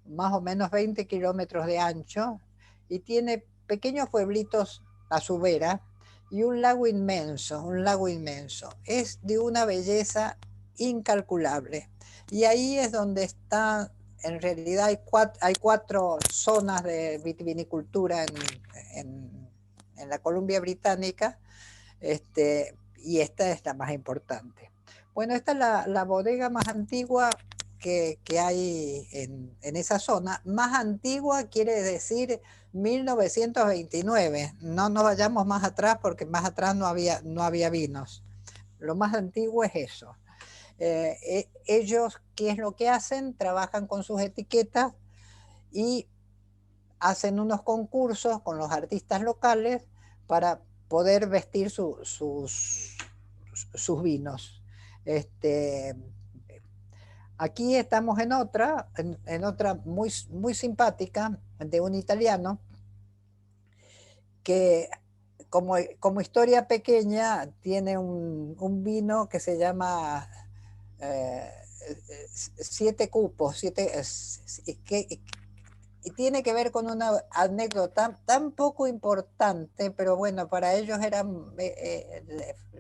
más o menos 20 kilómetros de ancho, y tiene pequeños pueblitos a su vera y un lago inmenso, un lago inmenso. Es de una belleza incalculable. Y ahí es donde está, en realidad hay cuatro zonas de vitivinicultura en la Columbia Británica, y esta es la más importante. Bueno, esta es la bodega más antigua que hay en esa zona. Más antigua quiere decir 1929. No nos vayamos más atrás porque más atrás no había vinos. Lo más antiguo es eso. Ellos, ¿qué es lo que hacen? Trabajan con sus etiquetas y hacen unos concursos con los artistas locales para poder vestir sus vinos. Aquí estamos en otra muy, muy simpática de un italiano que como historia pequeña tiene un vino que se llama 7 cupos, y tiene que ver con una anécdota tan poco importante, pero bueno, para ellos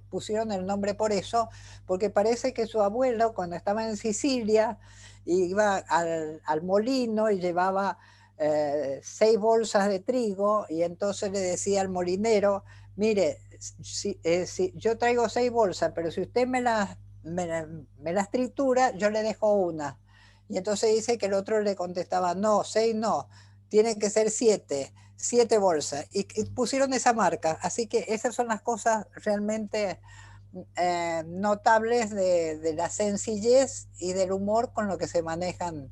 pusieron el nombre por eso, porque parece que su abuelo, cuando estaba en Sicilia, iba al molino y llevaba 6 bolsas de trigo, y entonces le decía al molinero: mire, si yo traigo 6 bolsas, pero si usted me las tritura, yo le dejo una. Y entonces dice que el otro le contestaba: no, 6 no, tienen que ser 7 bolsas. Y pusieron esa marca. Así que esas son las cosas realmente notables de la sencillez y del humor con lo que se manejan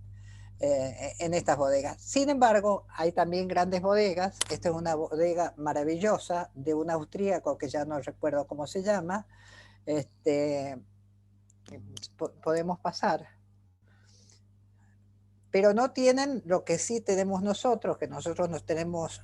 en estas bodegas. Sin embargo, hay también grandes bodegas. Esta es una bodega maravillosa de un austríaco que ya no recuerdo cómo se llama. Podemos pasar. Pero no tienen lo que sí tenemos nosotros, que nosotros nos tenemos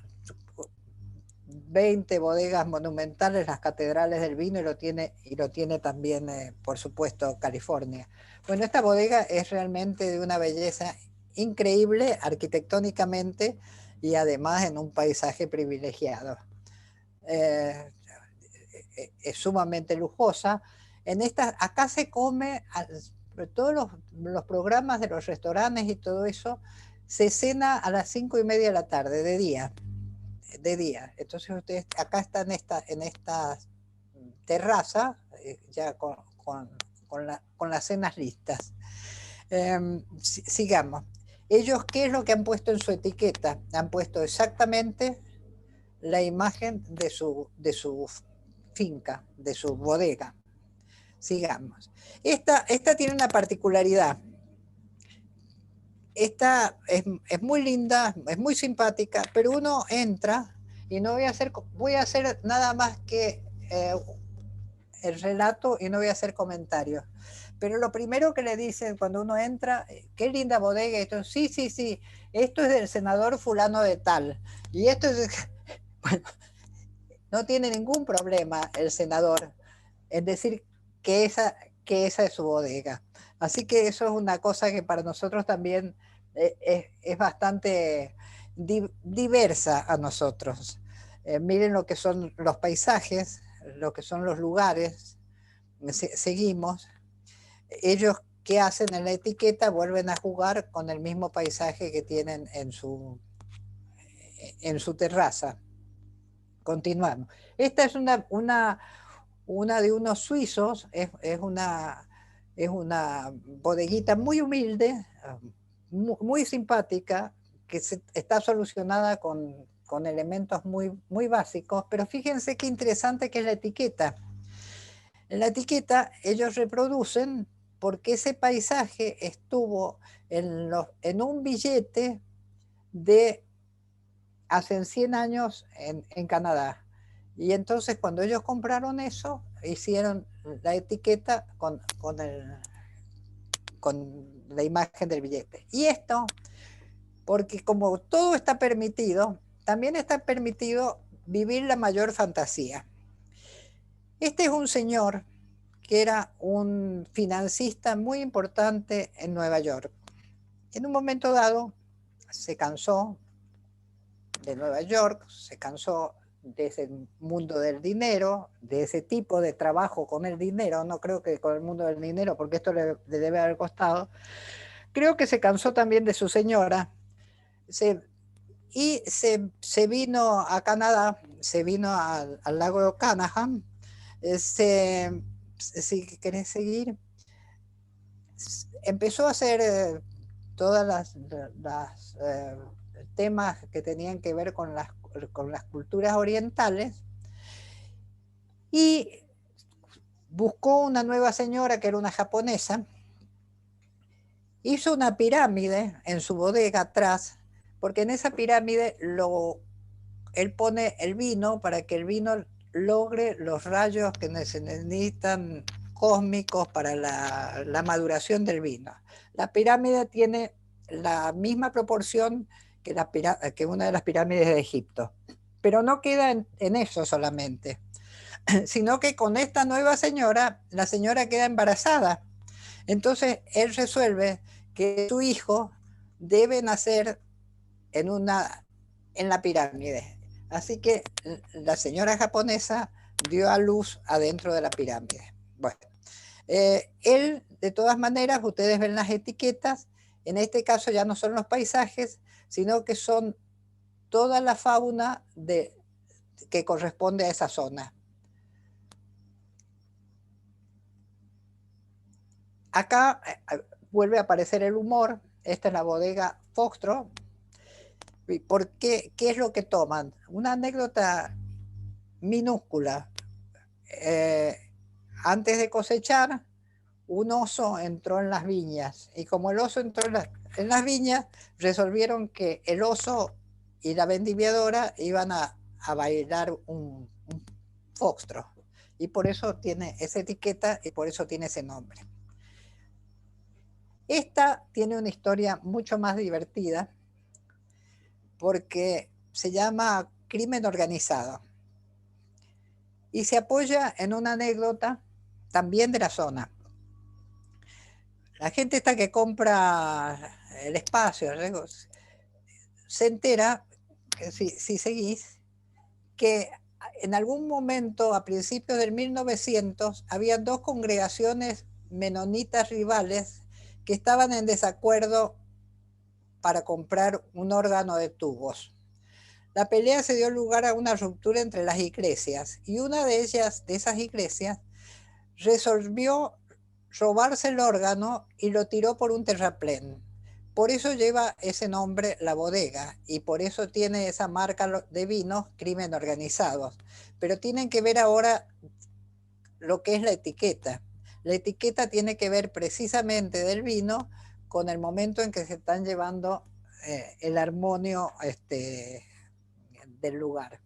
20 bodegas monumentales, las catedrales del vino, y lo tiene también, por supuesto, California. Bueno, esta bodega es realmente de una belleza increíble arquitectónicamente y además en un paisaje privilegiado. Es sumamente lujosa. Acá se come, todos los programas de los restaurantes y todo eso, se cena a las 5:30 de la tarde, de día. Entonces ustedes acá están en esta terraza, ya con las cenas listas. Sigamos. Ellos, ¿qué es lo que han puesto en su etiqueta? Han puesto exactamente la imagen de su finca, de su bodega. Sigamos. Esta tiene una particularidad. Esta es muy linda, es muy simpática, pero uno entra y no voy a hacer nada más que el relato y no voy a hacer comentarios. Pero lo primero que le dicen cuando uno entra: qué linda bodega. Esto, sí, esto es del senador fulano de tal. Y esto es... Bueno, no tiene ningún problema el senador en decir que esa es su bodega. Así que eso es una cosa que para nosotros también es bastante diversa a nosotros. Miren lo que son los paisajes, lo que son los lugares. Seguimos. Ellos, ¿qué hacen en la etiqueta? Vuelven a jugar con el mismo paisaje que tienen en su terraza. Continuamos. Esta es una de unos suizos, es Es una bodeguita muy humilde, muy simpática, que está solucionada con elementos muy básicos, pero fíjense qué interesante que es la etiqueta. En la etiqueta ellos reproducen porque ese paisaje estuvo en un billete de hace 100 años en Canadá. Y entonces cuando ellos compraron eso, hicieron la etiqueta con la imagen del billete. Y esto, porque como todo está permitido, también está permitido vivir la mayor fantasía. Este es un señor que era un financista muy importante en Nueva York. En un momento dado se cansó de Nueva York, se cansó de ese mundo del dinero, de ese tipo de trabajo con el dinero, no creo que con el mundo del dinero, porque esto le debe haber costado. Creo que se cansó también de su señora y se vino a Canadá, se vino al lago de Okanagan. Si querés seguir, empezó a hacer todas las temas que tenían que ver con las culturas orientales y buscó una nueva señora que era una japonesa, hizo una pirámide en su bodega atrás, porque en esa pirámide él pone el vino para que el vino logre los rayos que se necesitan cósmicos para la maduración del vino. La pirámide tiene la misma proporción que una de las pirámides de Egipto, pero no queda en eso solamente, sino que con esta nueva señora, la señora queda embarazada. Entonces él resuelve que su hijo debe nacer en la pirámide. Así que la señora japonesa dio a luz adentro de la pirámide. Bueno, él, de todas maneras, ustedes ven las etiquetas, en este caso ya no son los paisajes, sino que son toda la fauna que corresponde a esa zona. Acá vuelve a aparecer el humor. Esta es la bodega Foxtrot. ¿Por qué? ¿Qué es lo que toman? Una anécdota minúscula. Antes de cosechar, un oso entró en las viñas y como el oso entró en las viñas, resolvieron que el oso y la vendimiadora iban a bailar un foxtrot y por eso tiene esa etiqueta y por eso tiene ese nombre. Esta tiene una historia mucho más divertida porque se llama Crimen Organizado y se apoya en una anécdota también de la zona. La gente esta que compra el espacio, se entera, si seguís, que en algún momento, a principios del 1900, había dos congregaciones menonitas rivales que estaban en desacuerdo para comprar un órgano de tubos. La pelea se dio lugar a una ruptura entre las iglesias y una de esas iglesias, resolvió robarse el órgano y lo tiró por un terraplén. Por eso lleva ese nombre la bodega y por eso tiene esa marca de vinos Crimen Organizado. Pero tienen que ver ahora lo que es la etiqueta. La etiqueta tiene que ver precisamente del vino con el momento en que se están llevando el armonio del lugar.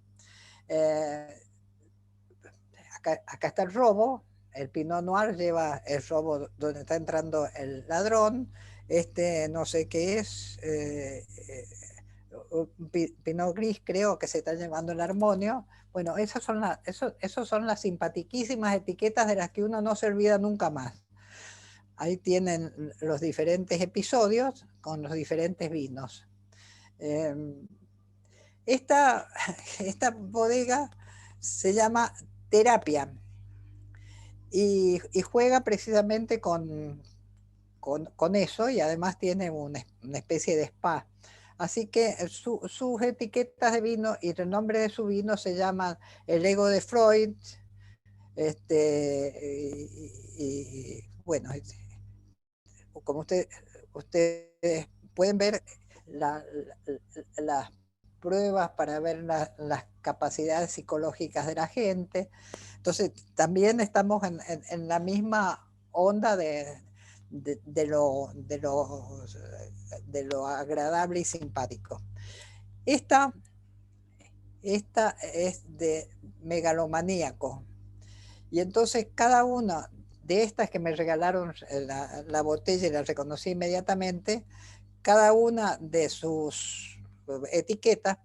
Acá está el robo. El Pinot Noir lleva el robo donde está entrando el ladrón. No sé qué es. Pinot Gris creo que se está llevando el armonio. Bueno, esas son las simpatiquísimas etiquetas de las que uno no se olvida nunca más. Ahí tienen los diferentes episodios con los diferentes vinos. Esta bodega se llama Terapia y juega precisamente con eso y además tiene una especie de spa. Así que sus etiquetas de vino y el nombre de su vino se llaman El Ego de Freud. Bueno, como ustedes pueden ver, las pruebas para ver las capacidades psicológicas de la gente. Entonces, también estamos en la misma onda de lo agradable y simpático. Esta es de megalomaníaco. Y entonces cada una de estas que me regalaron la botella y la reconocí inmediatamente, cada una de sus etiquetas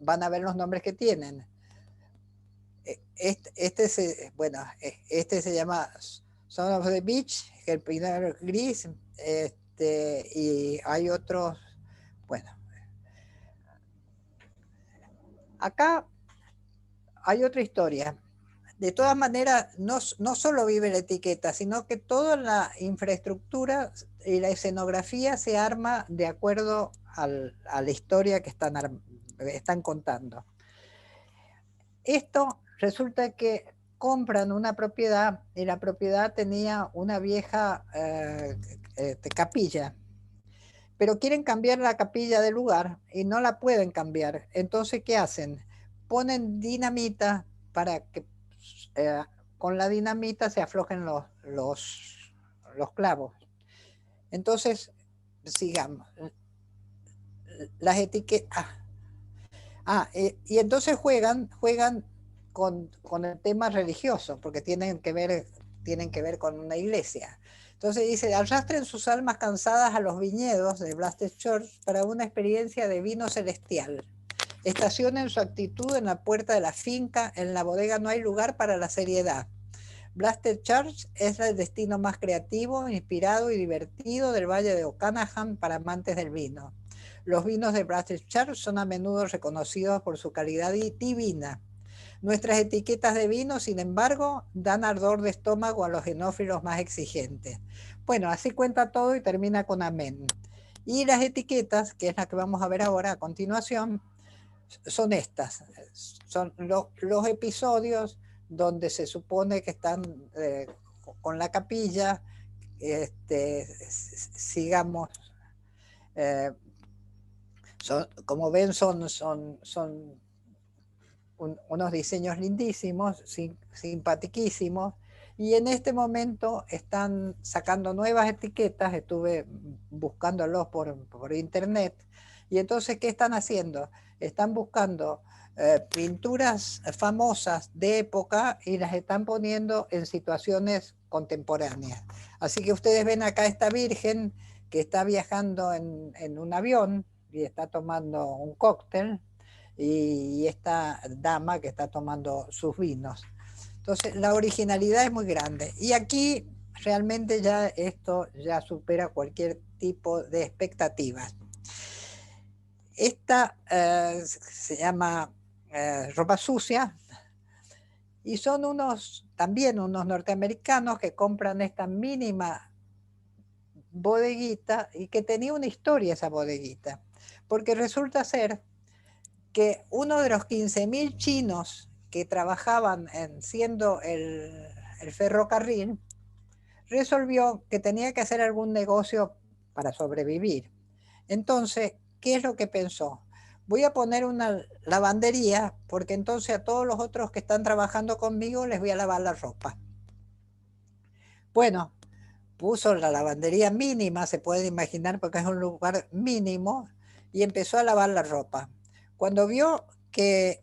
van a ver los nombres que tienen. Este se llama Son of the Beach, el primero gris, y hay otros, bueno. Acá hay otra historia. De todas maneras, no solo vive la etiqueta, sino que toda la infraestructura y la escenografía se arma de acuerdo a la historia que están contando. Esto resulta que compran una propiedad y la propiedad tenía una vieja capilla, pero quieren cambiar la capilla de lugar y no la pueden cambiar. Entonces, ¿qué hacen? Ponen dinamita para que con la dinamita se aflojen los clavos. Entonces, sigamos. Las etiquetas. Y entonces juegan con el tema religioso, porque tienen que ver con una iglesia. Entonces dice, arrastren sus almas cansadas a los viñedos de Blasted Church para una experiencia de vino celestial. Estacionen su actitud en la puerta de la finca, en la bodega no hay lugar para la seriedad. Blasted Church es el destino más creativo, inspirado y divertido del Valle de Okanagan para amantes del vino. Los vinos de Blasted Church son a menudo reconocidos por su calidad divina. Nuestras etiquetas de vino, sin embargo, dan ardor de estómago a los enófilos más exigentes. Bueno, así cuenta todo y termina con amén. Y las etiquetas, que es la que vamos a ver ahora a continuación, son estas. Son los episodios donde se supone que están con la capilla, sigamos, como ven son unos diseños lindísimos, simpatiquísimos, y en este momento están sacando nuevas etiquetas. Estuve buscándolos por internet, y entonces, ¿qué están haciendo? Están buscando pinturas famosas de época y las están poniendo en situaciones contemporáneas. Así que ustedes ven acá esta virgen que está viajando en un avión y está tomando un cóctel, y esta dama que está tomando sus vinos. Entonces, la originalidad es muy grande. Y aquí realmente ya esto ya supera cualquier tipo de expectativas. Esta se llama Ropa Sucia, y son también unos norteamericanos que compran esta mínima bodeguita, y que tenía una historia esa bodeguita, porque resulta ser que uno de los 15.000 chinos que trabajaban siendo el ferrocarril resolvió que tenía que hacer algún negocio para sobrevivir. Entonces, ¿qué es lo que pensó? Voy a poner una lavandería, porque entonces a todos los otros que están trabajando conmigo les voy a lavar la ropa. Bueno, puso la lavandería mínima, se puede imaginar, porque es un lugar mínimo, y empezó a lavar la ropa. Cuando vio que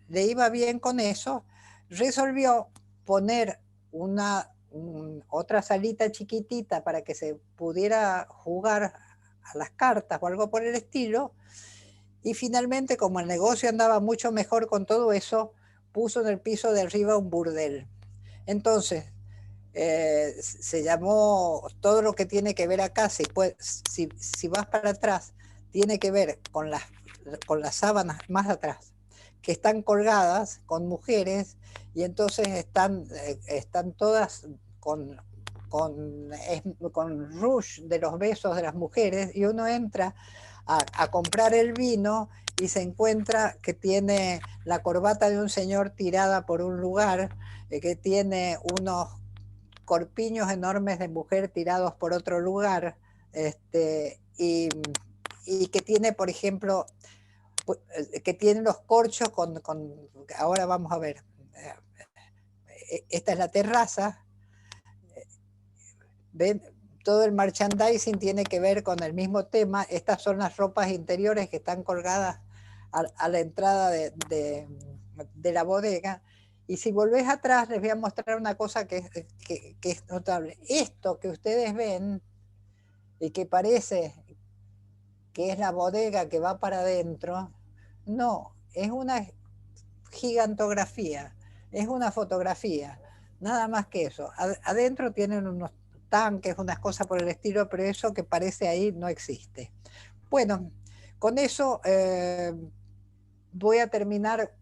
le iba bien con eso, resolvió poner otra salita chiquitita para que se pudiera jugar a las cartas o algo por el estilo, y finalmente, como el negocio andaba mucho mejor con todo eso, puso en el piso de arriba un burdel. Entonces, se llamó, todo lo que tiene que ver acá, si vas para atrás, tiene que ver con las sábanas más atrás, que están colgadas con mujeres, y entonces están todas con rush de los besos de las mujeres, y uno entra a comprar el vino y se encuentra que tiene la corbata de un señor tirada por un lugar, que tiene corpiños enormes de mujer tirados por otro lugar, y que tiene, por ejemplo, que tiene los corchos ahora vamos a ver, esta es la terraza, ven, todo el merchandising tiene que ver con el mismo tema. Estas son las ropas interiores que están colgadas a la entrada de la bodega. Y si volvés atrás, les voy a mostrar una cosa que es notable. Esto que ustedes ven y que parece que es la bodega que va para adentro, no, es una gigantografía, es una fotografía, nada más que eso. Adentro tienen unos tanques, unas cosas por el estilo, pero eso que parece ahí no existe. Bueno, con eso voy a terminar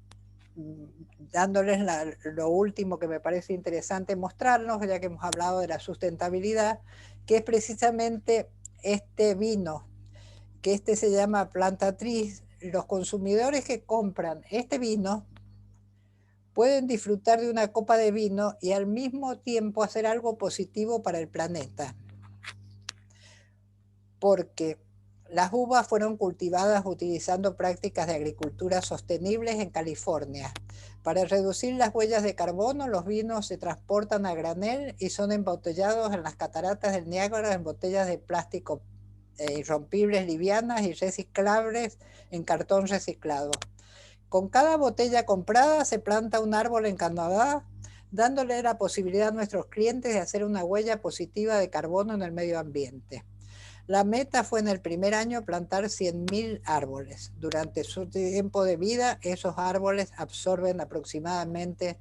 dándoles lo último que me parece interesante mostrarnos, ya que hemos hablado de la sustentabilidad, que es precisamente este vino, que se llama Plantatriz. Los consumidores que compran este vino pueden disfrutar de una copa de vino y al mismo tiempo hacer algo positivo para el planeta. Porque las uvas fueron cultivadas utilizando prácticas de agricultura sostenibles en California. Para reducir las huellas de carbono, los vinos se transportan a granel y son embotellados en las cataratas del Niágara en botellas de plástico irrompibles livianas y reciclables en cartón reciclado. Con cada botella comprada se planta un árbol en Canadá, dándole la posibilidad a nuestros clientes de hacer una huella positiva de carbono en el medio ambiente. La meta fue en el primer año plantar 100.000 árboles. Durante su tiempo de vida, esos árboles absorben aproximadamente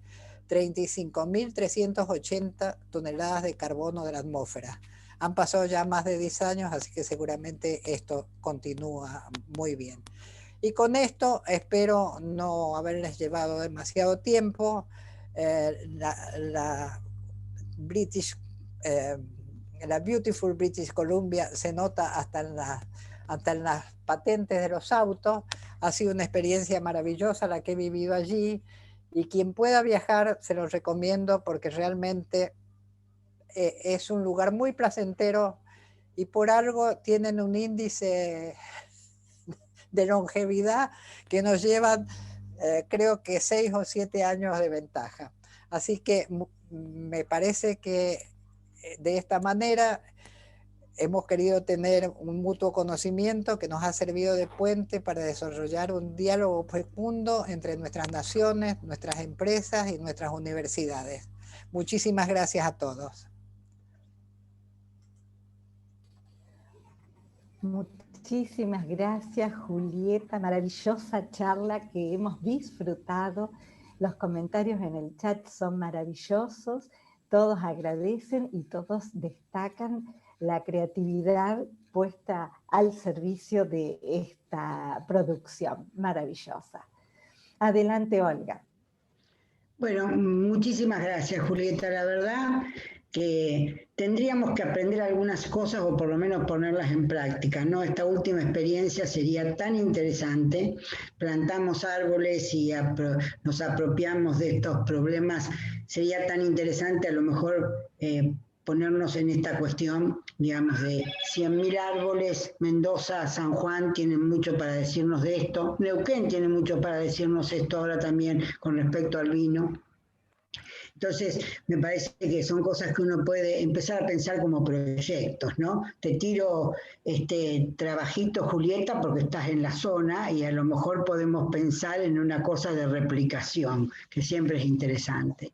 35.380 toneladas de carbono de la atmósfera. Han pasado ya más de 10 años, así que seguramente esto continúa muy bien. Y con esto espero no haberles llevado demasiado tiempo. La Beautiful British Columbia se nota hasta en las patentes de los autos. Ha sido una experiencia maravillosa la que he vivido allí, y quien pueda viajar se los recomiendo porque realmente es un lugar muy placentero y por algo tienen un índice de longevidad que nos llevan creo que 6 o 7 años de ventaja. Así que me parece que de esta manera hemos querido tener un mutuo conocimiento que nos ha servido de puente para desarrollar un diálogo profundo entre nuestras naciones, nuestras empresas y nuestras universidades. Muchísimas gracias a todos. Muchísimas gracias, Julieta. Maravillosa charla que hemos disfrutado. Los comentarios en el chat son maravillosos. Todos agradecen y todos destacan la creatividad puesta al servicio de esta producción maravillosa. Adelante, Olga. Bueno, muchísimas gracias, Julieta. La verdad que tendríamos que aprender algunas cosas o por lo menos ponerlas en práctica, ¿no? Esta última experiencia sería tan interesante. Plantamos árboles y nos apropiamos de estos problemas. Sería tan interesante a lo mejor ponernos en esta cuestión, digamos, de 100.000 árboles. Mendoza, San Juan tienen mucho para decirnos de esto. Neuquén tiene mucho para decirnos esto ahora también con respecto al vino. Entonces, me parece que son cosas que uno puede empezar a pensar como proyectos, ¿no? Te tiro trabajito, Julieta, porque estás en la zona y a lo mejor podemos pensar en una cosa de replicación, que siempre es interesante.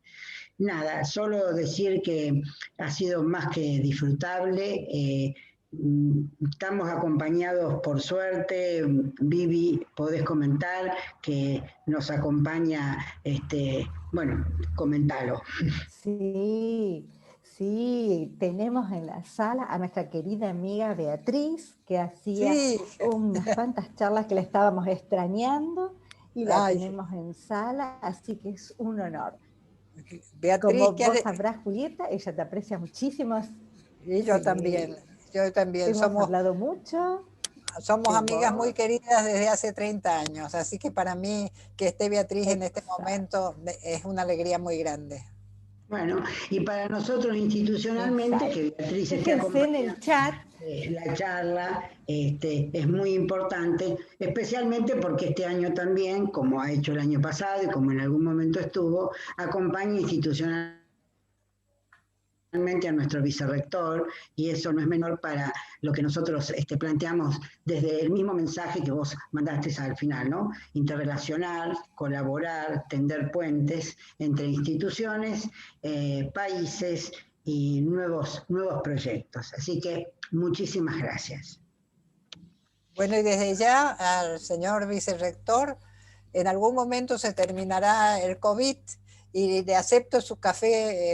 Nada, solo decir que ha sido más que disfrutable. Estamos acompañados, por suerte. Vivi, podés comentar que nos acompaña, bueno, comentalo. Sí, tenemos en la sala a nuestra querida amiga Beatriz, que hacía unas cuantas charlas que la estábamos extrañando, y la tenemos en sala, así que es un honor. Beatriz, como vos sabrás, Julieta, ella te aprecia muchísimo. Y yo también. Hemos hablado mucho. Somos amigas muy queridas desde hace 30 años, así que para mí que esté Beatriz en este momento es una alegría muy grande. Bueno, y para nosotros institucionalmente, Exacto. que Beatriz esté Fíjense en el acompañando chat. la charla, es muy importante, especialmente porque este año también, como ha hecho el año pasado y como en algún momento estuvo, acompaña institucionalmente a nuestro vicerrector, y eso no es menor para lo que nosotros planteamos desde el mismo mensaje que vos mandaste al final, ¿no? Interrelacionar, colaborar, tender puentes entre instituciones, países y nuevos proyectos. Así que muchísimas gracias. Bueno, y desde ya al señor vicerrector, en algún momento se terminará el COVID y le acepto su café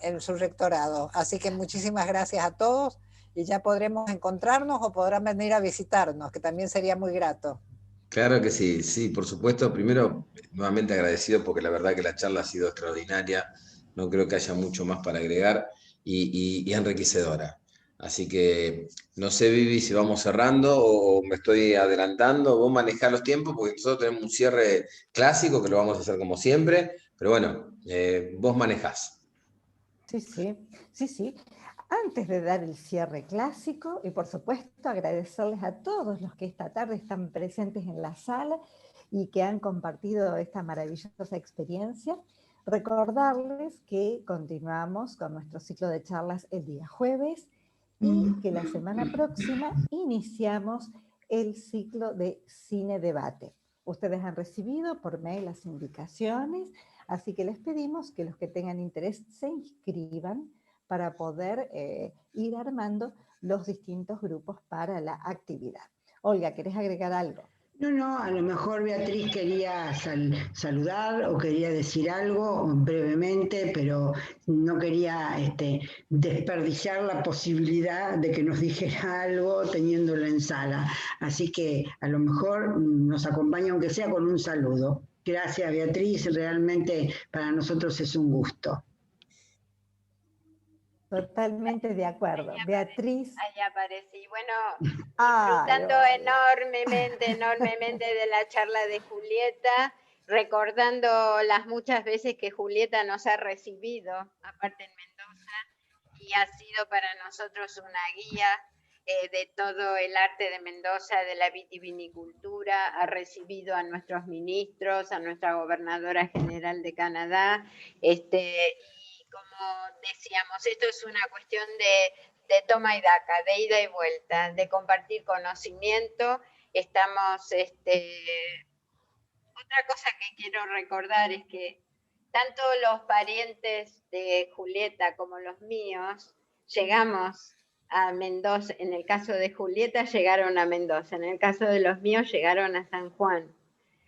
en su rectorado. Así que muchísimas gracias a todos y ya podremos encontrarnos o podrán venir a visitarnos, que también sería muy grato. Claro que sí, sí, por supuesto. Primero, nuevamente agradecido porque la verdad que la charla ha sido extraordinaria. No creo que haya mucho más para agregar y enriquecedora. Así que no sé, Vivi, si vamos cerrando o me estoy adelantando. Vos manejás los tiempos porque nosotros tenemos un cierre clásico que lo vamos a hacer como siempre. Pero bueno, vos manejás. Sí, sí, sí, sí. Antes de dar el cierre clásico, y por supuesto agradecerles a todos los que esta tarde están presentes en la sala y que han compartido esta maravillosa experiencia, recordarles que continuamos con nuestro ciclo de charlas el día jueves y que la semana próxima iniciamos el ciclo de cine debate. Ustedes han recibido por mail las indicaciones, así que les pedimos que los que tengan interés se inscriban para poder ir armando los distintos grupos para la actividad. Olga, ¿querés agregar algo? No, a lo mejor Beatriz quería saludar o quería decir algo brevemente, pero no quería desperdiciar la posibilidad de que nos dijera algo teniéndola en sala. Así que a lo mejor nos acompaña, aunque sea con un saludo. Gracias, Beatriz, realmente para nosotros es un gusto. Totalmente de acuerdo. Beatriz. Ahí aparecí. Bueno, disfrutando enormemente de la charla de Julieta, recordando las muchas veces que Julieta nos ha recibido, aparte en Mendoza, y ha sido para nosotros una guía de todo el arte de Mendoza, de la vitivinicultura. Ha recibido a nuestros ministros, a nuestra gobernadora general de Canadá, como decíamos, esto es una cuestión de toma y daca, de ida y vuelta, de compartir conocimiento. Estamos, otra cosa que quiero recordar es que tanto los parientes de Julieta como los míos llegamos a Mendoza. En el caso de Julieta llegaron a Mendoza, en el caso de los míos llegaron a San Juan.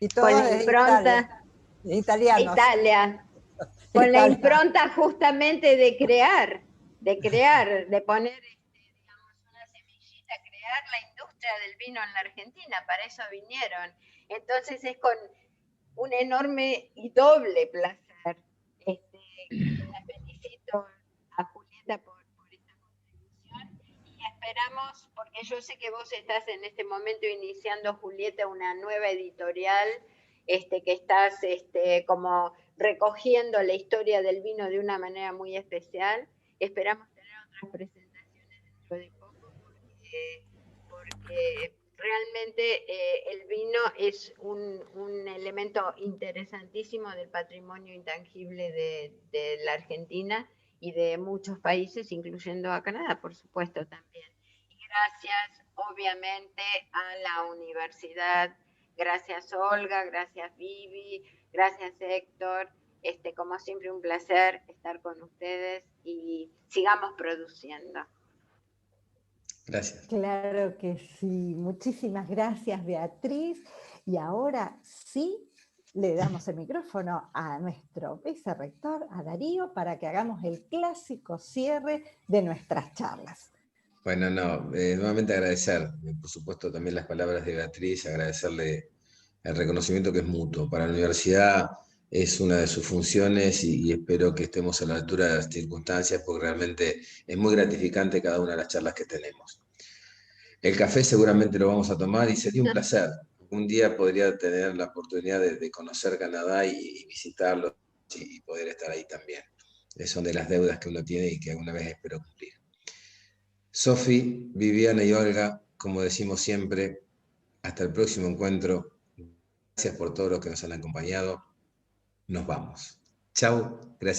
Y todos con la impronta italianos. Italia. Con la impronta justamente de crear, de poner, digamos, una semillita, crear la industria del vino en la Argentina, para eso vinieron. Entonces es con un enorme y doble placer. La felicito a Julieta por esta contribución y esperamos, porque yo sé que vos estás en este momento iniciando, Julieta, una nueva editorial, que estás como recogiendo la historia del vino de una manera muy especial. Esperamos tener otras presentaciones dentro de poco porque realmente el vino es un elemento interesantísimo del patrimonio intangible de la Argentina y de muchos países, incluyendo a Canadá, por supuesto, también. Y gracias, obviamente, a la universidad. Gracias, Olga, gracias, Vivi, gracias, Héctor. Como siempre, un placer estar con ustedes y sigamos produciendo. Gracias. Claro que sí. Muchísimas gracias, Beatriz. Y ahora sí le damos el micrófono a nuestro vicerrector, a Darío, para que hagamos el clásico cierre de nuestras charlas. Bueno, nuevamente agradecer, por supuesto, también las palabras de Beatriz, agradecerle el reconocimiento que es mutuo. Para la universidad es una de sus funciones y espero que estemos a la altura de las circunstancias porque realmente es muy gratificante cada una de las charlas que tenemos. El café seguramente lo vamos a tomar y sería un placer. Un día podría tener la oportunidad de conocer Canadá y visitarlo y poder estar ahí también. son de las deudas que uno tiene y que alguna vez espero cumplir. Sofi, Viviana y Olga, como decimos siempre, hasta el próximo encuentro. Gracias por todos los que nos han acompañado. Nos vamos. Chau, gracias.